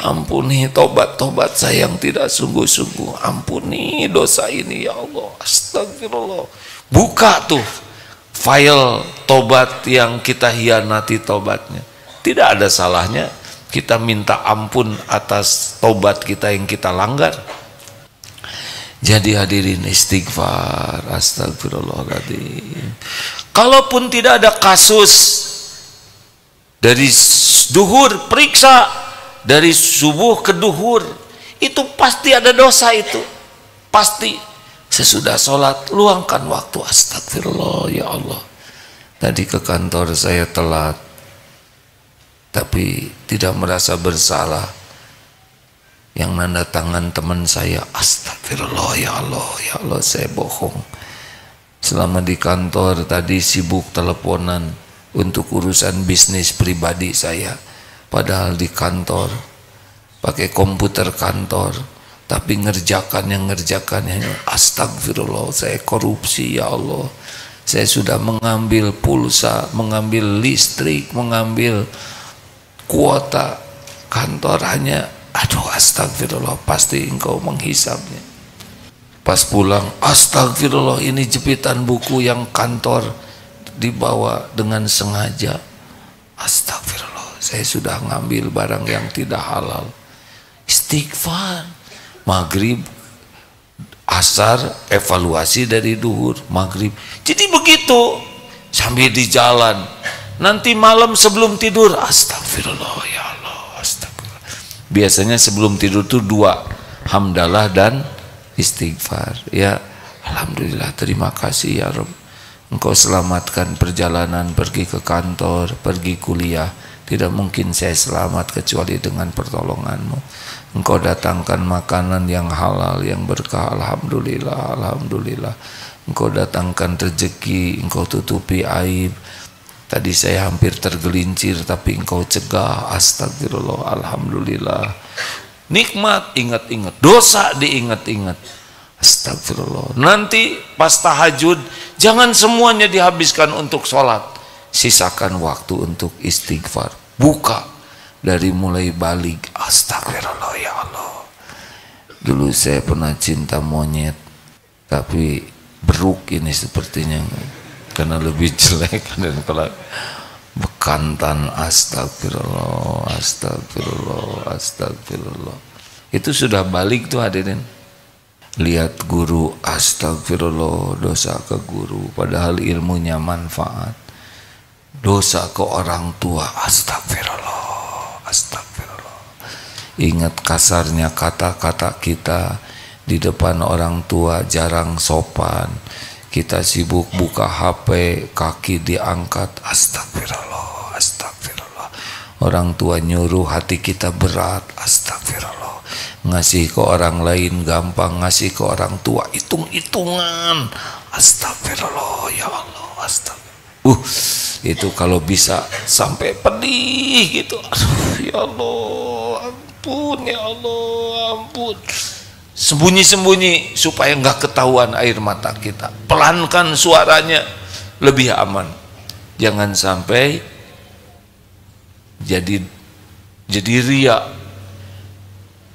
ampuni tobat-tobat saya yang tidak sungguh-sungguh. Ampuni dosa ini ya Allah. Astagfirullah. Buka tuh file tobat yang kita hianati tobatnya. Tidak ada salahnya kita minta ampun atas tobat kita yang kita langgar. Jadi hadirin, istighfar. Astagfirullahaladzim. Kalaupun tidak ada kasus dari duhur, periksa dari subuh ke duhur, itu pasti ada dosa itu. Pasti. Sesudah sholat, luangkan waktu. Astagfirullah ya Allah, tadi ke kantor saya telat, tapi tidak merasa bersalah. Yang nanda tangan teman saya. Astagfirullah ya Allah, saya bohong. Selama di kantor tadi sibuk teleponan untuk urusan bisnis pribadi saya, padahal di kantor pakai komputer kantor, tapi ngerjakannya. Astagfirullah, saya korupsi ya Allah. Saya sudah mengambil pulsa, mengambil listrik, mengambil kuota kantor hanya. Aduh, astagfirullah, pasti engkau menghisapnya. Pas pulang, astagfirullah, ini jepitan buku yang kantor dibawa dengan sengaja. Astagfirullah, saya sudah ngambil barang yang tidak halal. Istighfar. Maghrib, asar, evaluasi dari duhur, maghrib. Jadi begitu, sambil di jalan Nanti malam sebelum tidur, astagfirullah ya Allah, astagfirullah. Biasanya sebelum tidur tuh 2, hamdalah dan istighfar. Ya, alhamdulillah, terima kasih ya Rabb. Engkau selamatkan perjalanan pergi ke kantor, pergi kuliah. Tidak mungkin saya selamat kecuali dengan pertolonganmu. Engkau datangkan makanan yang halal, yang berkah, alhamdulillah, alhamdulillah. Engkau datangkan rezeki, engkau tutupi aib. Tadi saya hampir tergelincir tapi engkau cegah, astagfirullah, alhamdulillah. Nikmat ingat-ingat, dosa diingat-ingat, astagfirullah. Nanti pas tahajud jangan semuanya dihabiskan untuk sholat, sisakan waktu untuk istighfar. Buka dari mulai balik, astagfirullah ya Allah. Dulu saya pernah cinta monyet, tapi beruk ini sepertinya karena lebih jelek. Dan kalau bekantan, astagfirullah, astagfirullah, astagfirullah. Itu sudah balik tuh hadirin. Lihat guru, astagfirullah, dosa ke guru padahal ilmunya manfaat. Dosa ke orang tua, astagfirullah, astagfirullah. Ingat kasarnya kata-kata kita di depan orang tua, jarang sopan. Kita sibuk buka HP, kaki diangkat, astagfirullah, astagfirullah. Orang tua nyuruh, hati kita berat, astagfirullah. Ngasih ke orang lain gampang, ngasih ke orang tua hitung-hitungan, astagfirullah ya Allah, astagfirullah. Itu kalau bisa sampai pedih gitu. Aduh ya Allah, ampun ya Allah, ampun. Sembunyi-sembunyi supaya nggak ketahuan air mata kita. Pelankan suaranya, lebih aman. Jangan sampai jadi riya.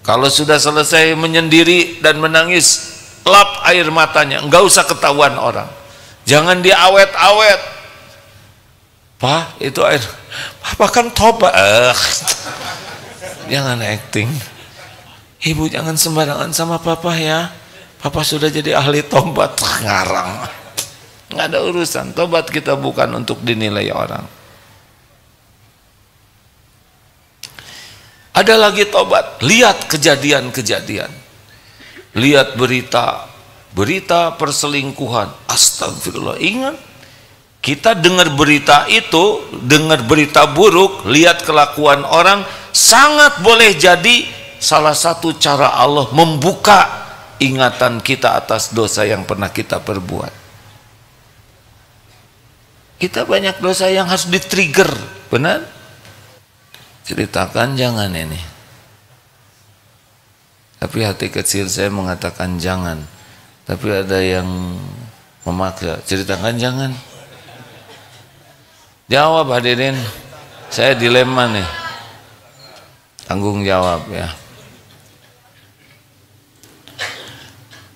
Kalau sudah selesai menyendiri dan menangis, lap air matanya, nggak usah ketahuan orang. Jangan diawet-awet. Pak, itu air, Papa kan tobat. Jangan acting. Ibu jangan sembarangan sama Papa ya. Papa sudah jadi ahli tobat. Ngarang. Nggak ada urusan. Tobat kita bukan untuk dinilai orang. Ada lagi tobat. Lihat kejadian-kejadian. Lihat berita perselingkuhan. Astagfirullah. Ingat, kita dengar berita itu, dengar berita buruk, lihat kelakuan orang, sangat boleh jadi salah satu cara Allah membuka ingatan kita atas dosa yang pernah kita perbuat. Kita banyak dosa yang harus di-trigger, benar? Ceritakan jangan ini. Tapi hati kecil saya mengatakan jangan. Tapi ada yang memaksa, ceritakan jangan. Jawab hadirin, saya dilema nih, tanggung jawab ya.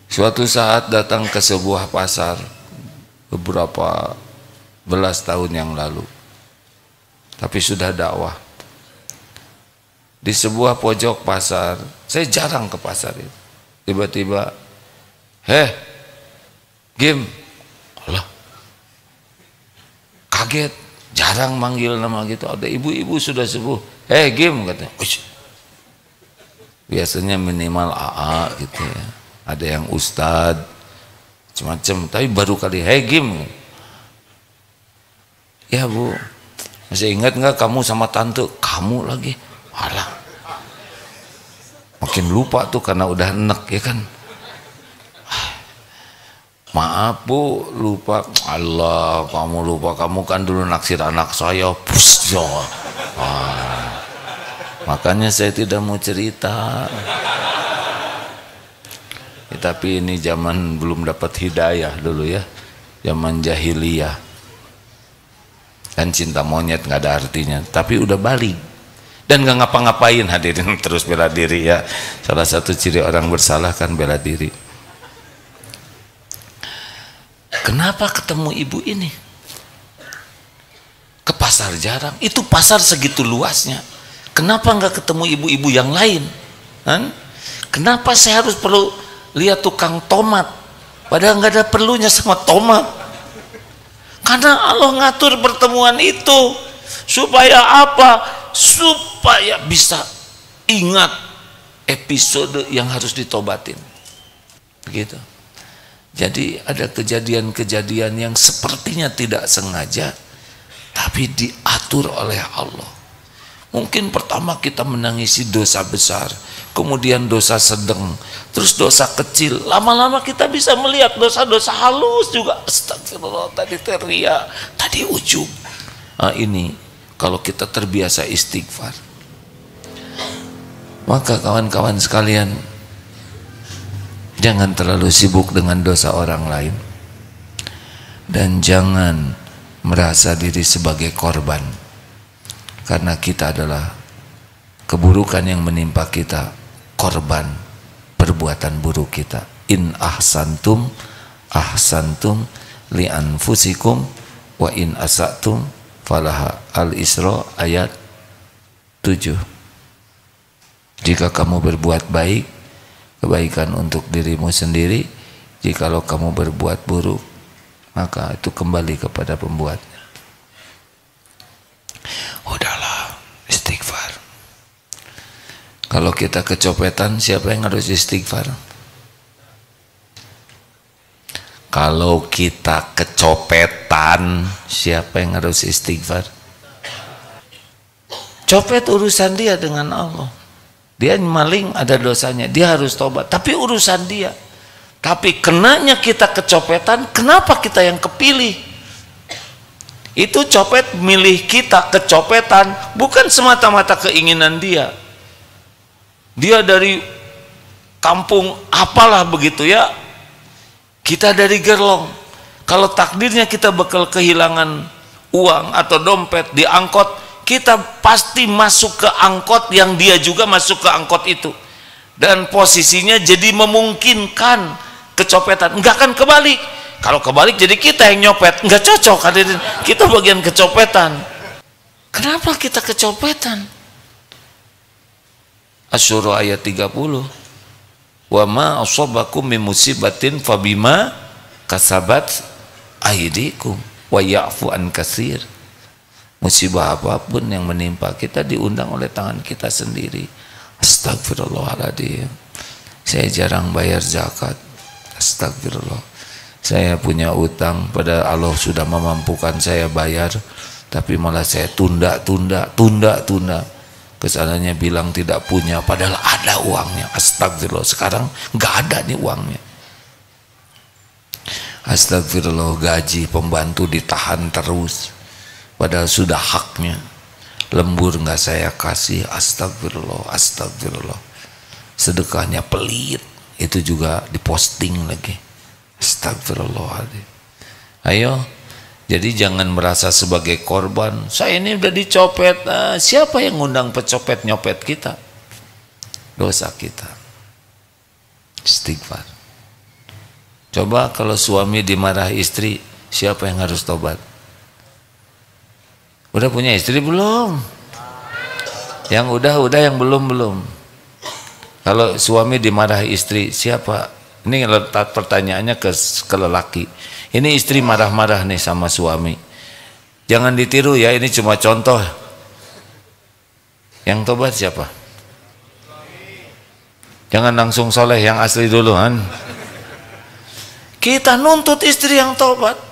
Suatu saat datang ke sebuah pasar beberapa belas tahun yang lalu, tapi sudah dakwah. Di sebuah pojok pasar, saya jarang ke pasar itu. Tiba-tiba, Gim, Allah, kaget. Jarang manggil nama gitu. Ada ibu-ibu sudah sepuh, Gim, katanya. Biasanya minimal AA gitu ya. Ada yang ustad, macam-macam. Tapi baru kali, Gim. Ya Bu, masih ingat nggak kamu sama tante? Kamu lagi, alah. Makin lupa tuh karena udah enek ya kan. Maaf Bu, lupa. Allah, kamu lupa, kamu kan dulu naksir anak saya. Makanya saya tidak mau cerita. Ya, tapi ini zaman belum dapat hidayah dulu ya, zaman jahiliyah. Kan cinta monyet nggak ada artinya, tapi udah balik dan nggak ngapa-ngapain hadirin, terus bela diri ya. Salah satu ciri orang bersalah kan bela diri. Kenapa ketemu ibu ini? Ke pasar jarang. Itu pasar segitu luasnya. Kenapa nggak ketemu ibu-ibu yang lain? Kenapa saya harus perlu lihat tukang tomat? Padahal nggak ada perlunya sama tomat. Karena Allah ngatur pertemuan itu. Supaya apa? Supaya bisa ingat episode yang harus ditobatin. Begitu. Jadi ada kejadian-kejadian yang sepertinya tidak sengaja, tapi diatur oleh Allah. Mungkin pertama kita menangisi dosa besar, kemudian dosa sedang, terus dosa kecil. Lama-lama kita bisa melihat dosa-dosa halus juga. Astagfirullah, tadi teriak, tadi ujub. Nah, ini kalau kita terbiasa istighfar. Maka kawan-kawan sekalian, jangan terlalu sibuk dengan dosa orang lain, dan jangan merasa diri sebagai korban, karena kita adalah keburukan yang menimpa kita, korban perbuatan buruk kita. In ahsantum ahsantum li anfusikum wa in asatum falaha. Al-Isra ayat 7. Jika kamu berbuat baik, kebaikan untuk dirimu sendiri. Jikalau kamu berbuat buruk, maka itu kembali kepada pembuatnya. Udahlah, istighfar. Kalau kita kecopetan, siapa yang harus istighfar? Kalau kita kecopetan, siapa yang harus istighfar? Copet urusan dia dengan Allah. Dia maling, ada dosanya, dia harus tobat, tapi urusan dia. Tapi kenanya kita kecopetan, kenapa kita yang kepilih? Itu copet milih kita kecopetan, bukan semata-mata keinginan dia. Dia dari kampung apalah begitu ya, kita dari Gerlong. Kalau takdirnya kita bakal kehilangan uang atau dompet di angkot, kita pasti masuk ke angkot yang dia juga masuk ke angkot itu, dan posisinya jadi memungkinkan kecopetan. Enggak akan kebalik. Kalau kebalik jadi kita yang nyopet, enggak cocok, hadirin. Kita bagian kecopetan. Kenapa kita kecopetan? Asy-Syura ayat 30. Wa ma asabakum min musibatin fabima kasabat aydikum wa ya'fu an katsir. Musibah apapun yang menimpa kita diundang oleh tangan kita sendiri. Astagfirullahaladzim. Saya jarang bayar zakat. Astagfirullah. Saya punya utang, pada Allah sudah memampukan saya bayar, tapi malah saya tunda. Kesananya bilang tidak punya, padahal ada uangnya. Astagfirullah. Sekarang nggak ada nih uangnya. Astagfirullah. Gaji pembantu ditahan terus, padahal sudah haknya. Lembur nggak saya kasih. Astagfirullah. Sedekahnya pelit, itu juga diposting lagi. Astagfirullahaladzim. Ayo, jadi jangan merasa sebagai korban. Saya ini udah dicopet. Siapa yang ngundang pecopet nyopet kita? Dosa kita. Istighfar. Coba kalau suami dimarah istri, siapa yang harus tobat? Udah punya istri belum? Yang udah, yang belum. Kalau suami dimarahi istri, siapa? Ini letak pertanyaannya ke lelaki. Ini istri marah-marah nih sama suami. Jangan ditiru ya, ini cuma contoh. Yang tobat siapa? Jangan langsung soleh, yang asli dulu kan. Kita nuntut istri yang tobat.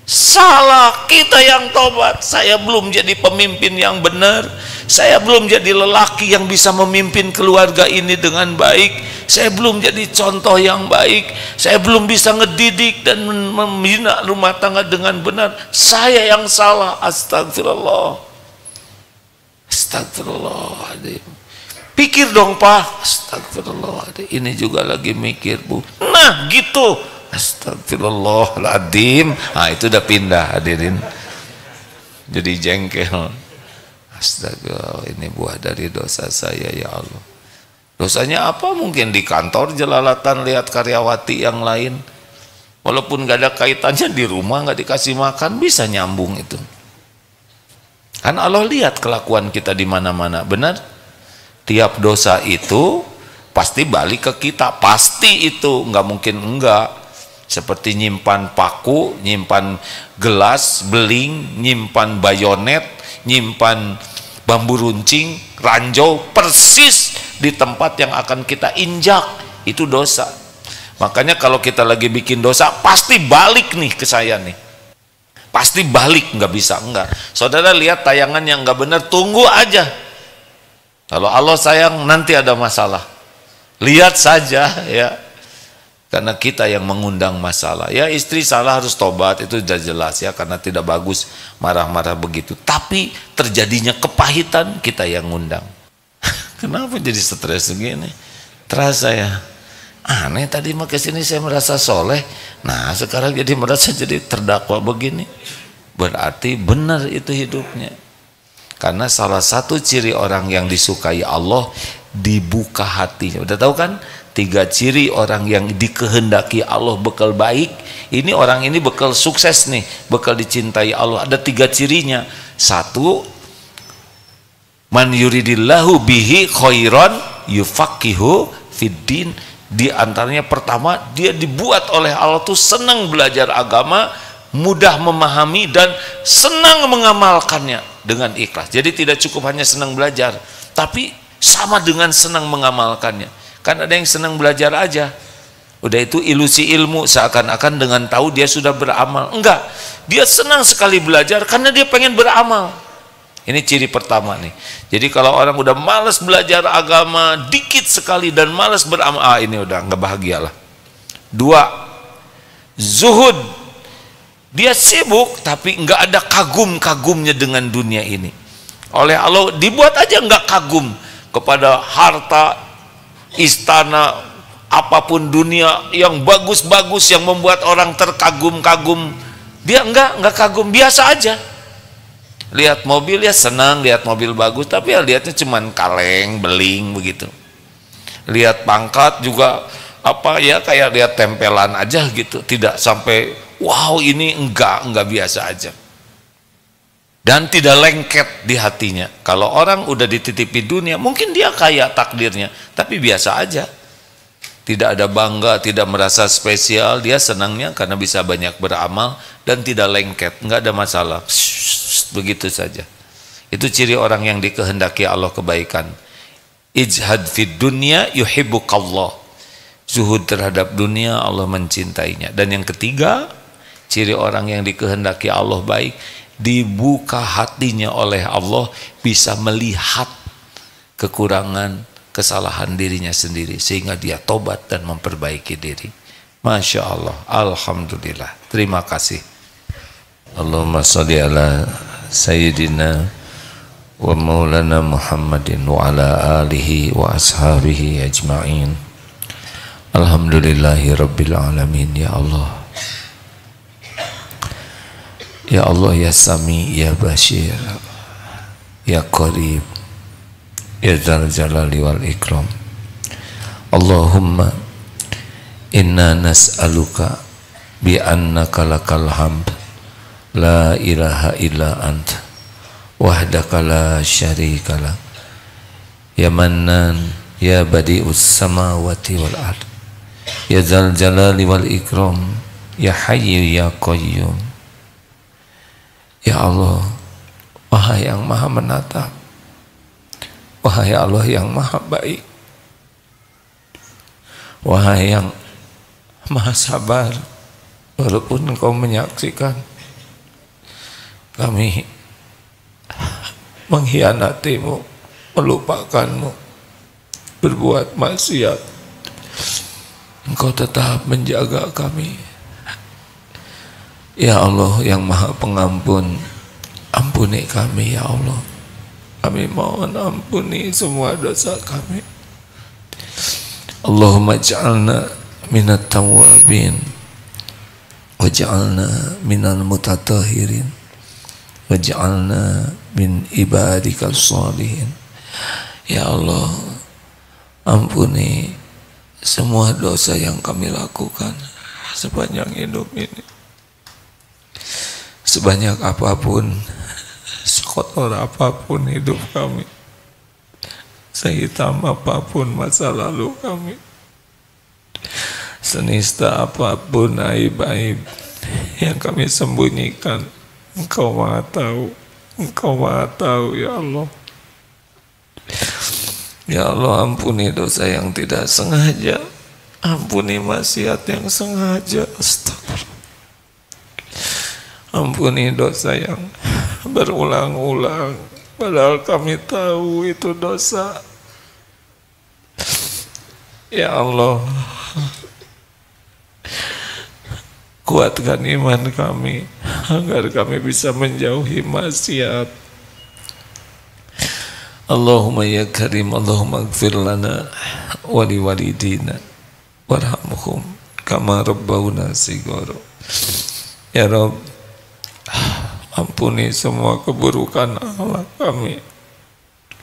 Salah kita yang tobat. Saya belum jadi pemimpin yang benar. Saya belum jadi lelaki yang bisa memimpin keluarga ini dengan baik. Saya belum jadi contoh yang baik. Saya belum bisa ngedidik dan membina rumah tangga dengan benar. Saya yang salah. Astagfirullah. Astagfirullahaladzim. Pikir dong Pak. Astagfirullahaladzim. Ini juga lagi mikir Bu. Nah gitu. Astagfirullahaladzim. Nah itu udah pindah hadirin. Jadi jengkel. Astagfirullah, ini buah dari dosa saya ya Allah. Dosanya apa? Mungkin di kantor jelalatan lihat karyawati yang lain, walaupun gak ada kaitannya, di rumah gak dikasih makan, bisa nyambung itu. Kan Allah lihat kelakuan kita di mana-mana, benar? Tiap dosa itu pasti balik ke kita, pasti itu, nggak mungkin enggak. seperti nyimpan paku, nyimpan gelas, beling, nyimpan bayonet, nyimpan bambu runcing, ranjau, persis di tempat yang akan kita injak. Itu dosa. Makanya kalau kita lagi bikin dosa, pasti balik nih ke saya nih, pasti balik, nggak bisa enggak. Saudara lihat tayangan yang nggak benar, tunggu aja. Kalau Allah sayang, nanti ada masalah, lihat saja ya. Karena kita yang mengundang masalah. Ya, istri salah harus tobat, itu sudah jelas ya, karena tidak bagus marah-marah begitu. Tapi terjadinya kepahitan, kita yang ngundang. Kenapa jadi stres begini? Terasa ya, aneh, tadi mah kesini saya merasa soleh, nah sekarang jadi merasa jadi terdakwa begini. Berarti benar itu hidupnya. Karena salah satu ciri orang yang disukai Allah, dibuka hatinya. Udah tahu kan? 3 ciri orang yang dikehendaki Allah bekal baik. Ini orang ini bekal sukses nih, bekal dicintai Allah. Ada 3 cirinya. 1, man yuridillahu bihi khairan yufaqihu fiddin. Di antaranya pertama, dia dibuat oleh Allah tuh senang belajar agama, mudah memahami dan senang mengamalkannya dengan ikhlas. Jadi tidak cukup hanya senang belajar, tapi sama dengan senang mengamalkannya. Kan ada yang senang belajar aja, udah itu ilusi ilmu, seakan-akan dengan tahu dia sudah beramal. Enggak, dia senang sekali belajar karena dia pengen beramal. Ini ciri pertama nih. Jadi kalau orang udah malas belajar agama dikit sekali dan malas beramal, ini udah nggak bahagia lah. 2, zuhud. Dia sibuk tapi nggak ada kagum-kagumnya dengan dunia ini. Oleh Allah dibuat aja nggak kagum kepada harta, istana, apapun dunia yang bagus-bagus yang membuat orang terkagum-kagum. Dia enggak kagum, biasa aja. Lihat mobil ya senang, lihat mobil bagus, tapi ya lihatnya cuman kaleng, beling begitu. Lihat pangkat juga apa ya, kayak lihat tempelan aja gitu, tidak sampai wow ini, enggak biasa aja. Dan tidak lengket di hatinya. Kalau orang udah dititipi dunia, mungkin dia kaya takdirnya, tapi biasa aja. Tidak ada bangga, tidak merasa spesial, dia senangnya karena bisa banyak beramal dan tidak lengket, nggak ada masalah. Begitu saja. Itu ciri orang yang dikehendaki Allah kebaikan. Ijhad fid dunya yuhibbukallah. Zuhud terhadap dunia, Allah mencintainya. Dan yang ketiga, ciri orang yang dikehendaki Allah baik, dibuka hatinya oleh Allah, bisa melihat kekurangan, kesalahan dirinya sendiri, sehingga dia tobat dan memperbaiki diri. Masya Allah, alhamdulillah, terima kasih. Allahumma sholli ala sayyidina wa maulana Muhammadin wa ala alihi wa ashabihi ajma'in. Alhamdulillahi rabbil alamin. Ya Allah, ya Allah, ya Sami, ya Bashir, ya Qarib, ya Dzal Jalali wal Ikram. Allahumma inna nas'aluka bi annaka lakal hamd la ilaha illa anta wahdaka la syarika lak, ya Mannan, ya Badi'us samawati wal ard, ya Dzal Jalali wal Ikram, ya Hayyu ya Qayyum. Ya Allah, wahai yang maha menatap, wahai Allah yang maha baik, wahai yang maha sabar, walaupun Engkau menyaksikan kami mengkhianatimu, melupakanmu, berbuat maksiat, Engkau tetap menjaga kami. Ya Allah yang maha pengampun, ampuni kami ya Allah. Kami mohon ampuni semua dosa kami. Allahumma ja'alna minat tawabin, waj'alna minal mutatahirin, waj'alna min ibadikal sholihin. Ya Allah, ampuni semua dosa yang kami lakukan sepanjang hidup ini. Sebanyak apapun, sekotor apapun hidup kami, sehitam apapun masa lalu kami, senista apapun aib-aib yang kami sembunyikan, Engkau Maha tahu. Engkau Maha tahu ya Allah. Ya Allah, ampuni dosa yang tidak sengaja, ampuni maksiat yang sengaja. Astagfirullah. Ampuni dosa yang berulang-ulang padahal kami tahu itu dosa. Ya Allah, kuatkan iman kami agar kami bisa menjauhi maksiat. Allahumma ya karim, Allahumma ighfir lana wa li walidina warhamhum kama rabbawna shighara. Ya Rabb, ampuni semua keburukan akhlak kami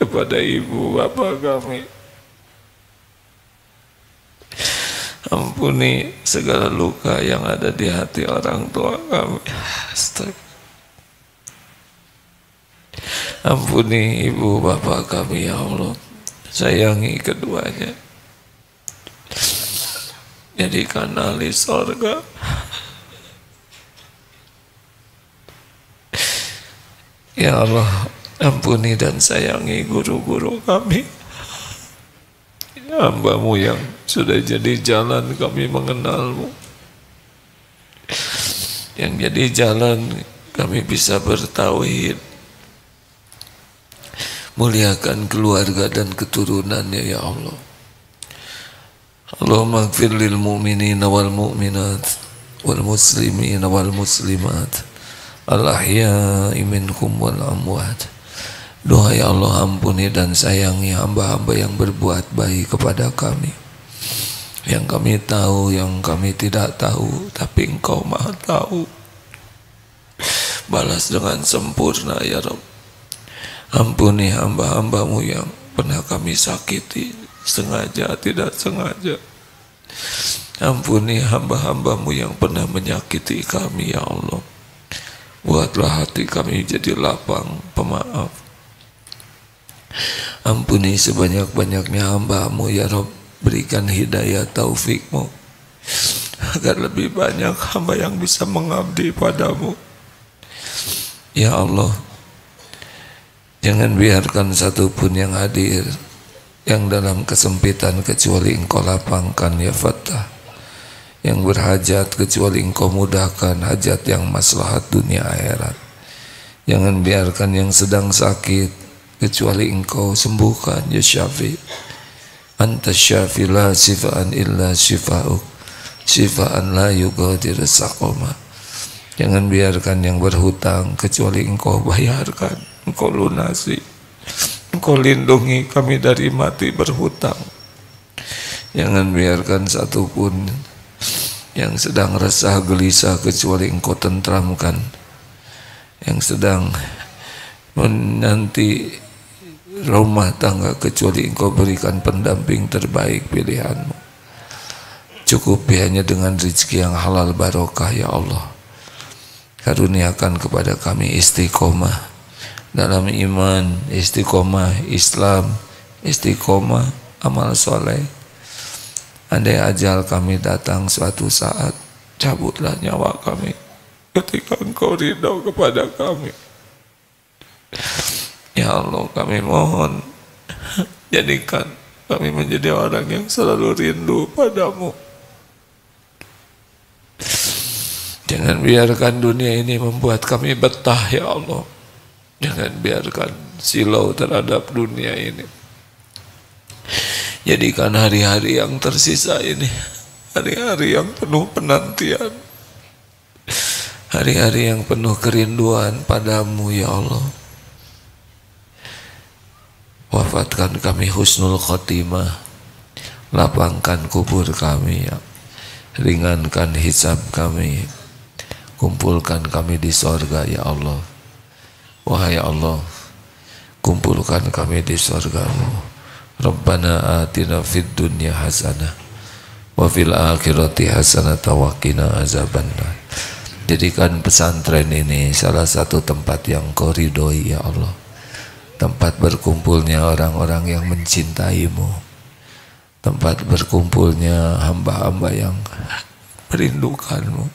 kepada ibu bapa kami. Ampuni segala luka yang ada di hati orang tua kami. Ampuni ibu bapa kami ya Allah. Sayangi keduanya. Jadikan ahli surga. Ya Allah, ampuni dan sayangi guru-guru kami. Hamba-Mu yang sudah jadi jalan kami mengenal-Mu, yang jadi jalan kami bisa bertauhid. Muliakan keluarga dan keturunannya ya Allah. Allahumma ighfir lil mu'minina wal mu'minat wal muslimina wal muslimat al ahya'i minhum wal amwat. Doa ya Allah, ampuni dan sayangi hamba-hamba yang berbuat baik kepada kami, yang kami tahu, yang kami tidak tahu, tapi Engkau Maha tahu. Balas dengan sempurna ya Rabb. Ampuni hamba-hamba-Mu yang pernah kami sakiti, sengaja tidak sengaja. Ampuni hamba-hamba-Mu yang pernah menyakiti kami ya Allah. Buatlah hati kami jadi lapang pemaaf. Ampuni sebanyak-banyaknya hamba-Mu ya Rabb. Berikan hidayah taufik-Mu agar lebih banyak hamba yang bisa mengabdi padamu ya Allah. Jangan biarkan satupun yang hadir yang dalam kesempitan kecuali Engkau lapangkan ya Fattah, yang berhajat kecuali Engkau mudahkan hajat yang maslahat dunia akhirat. Jangan biarkan yang sedang sakit kecuali Engkau sembuhkan ya Syafi. Anta syafi la sifaan illa syifa'uk, syifaan la yughadiru saqama. Jangan biarkan yang berhutang kecuali Engkau bayarkan, Engkau lunasi. Engkau lindungi kami dari mati berhutang. Jangan biarkan satupun yang sedang resah gelisah kecuali Engkau tentramkan, yang sedang menanti rumah tangga kecuali Engkau berikan pendamping terbaik pilihan-Mu. Cukupi hanya dengan rezeki yang halal barokah ya Allah. Karuniakan kepada kami istiqomah dalam iman, istiqomah Islam, istiqomah amal soleh. Andai ajal kami datang suatu saat, cabutlah nyawa kami ketika Engkau ridho kepada kami. Ya Allah, kami mohon jadikan kami menjadi orang yang selalu rindu padamu. Jangan biarkan dunia ini membuat kami betah ya Allah. Jangan biarkan silau terhadap dunia ini. Jadikan hari-hari yang tersisa ini hari-hari yang penuh penantian, hari-hari yang penuh kerinduan padamu ya Allah. Wafatkan kami husnul khotimah, lapangkan kubur kami ya, ringankan hisab kami, kumpulkan kami di sorga ya Allah. Wahai Allah, kumpulkan kami di sorga-Mu. Rabbana atina fid dunya hasanah wa fil akhirati hasanah wa qina azabannar. Jadikan pesantren ini salah satu tempat yang Kau ridhoi ya Allah, tempat berkumpulnya orang-orang yang mencintai-Mu, tempat berkumpulnya hamba-hamba yang merindukanmu.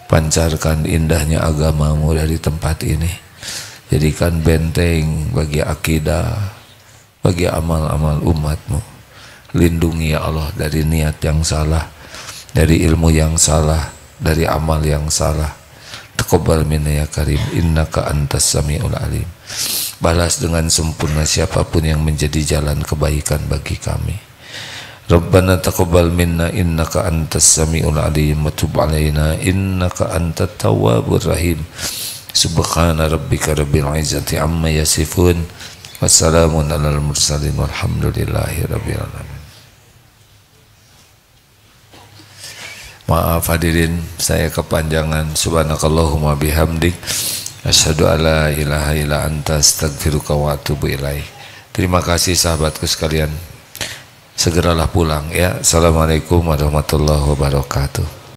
Pancarkan indahnya agamamu dari tempat ini, jadikan benteng bagi akidah, bagi amal-amal umatmu. Lindungi ya Allah dari niat yang salah, dari ilmu yang salah, dari amal yang salah. Taqabbal minna ya karim, innaka antas samiul alim. Balas dengan sempurna siapapun yang menjadi jalan kebaikan bagi kami. Rabbana taqabbal minna innaka antas samiul alim wa tub alaina innaka antat tawwabur rahim. Subhana rabbika rabbil izzati amma yasifun, wassalamun alal mursalin walhamdulillahi rabbil alamin. Maaf hadirin, saya kepanjangan. Subhanakallahumma bihamdik, asyhadu alla ilaha illa anta, astaghfiruka wa atubu ilaik. Terima kasih sahabatku sekalian. Segeralah pulang ya. Assalamualaikum warahmatullahi wabarakatuh.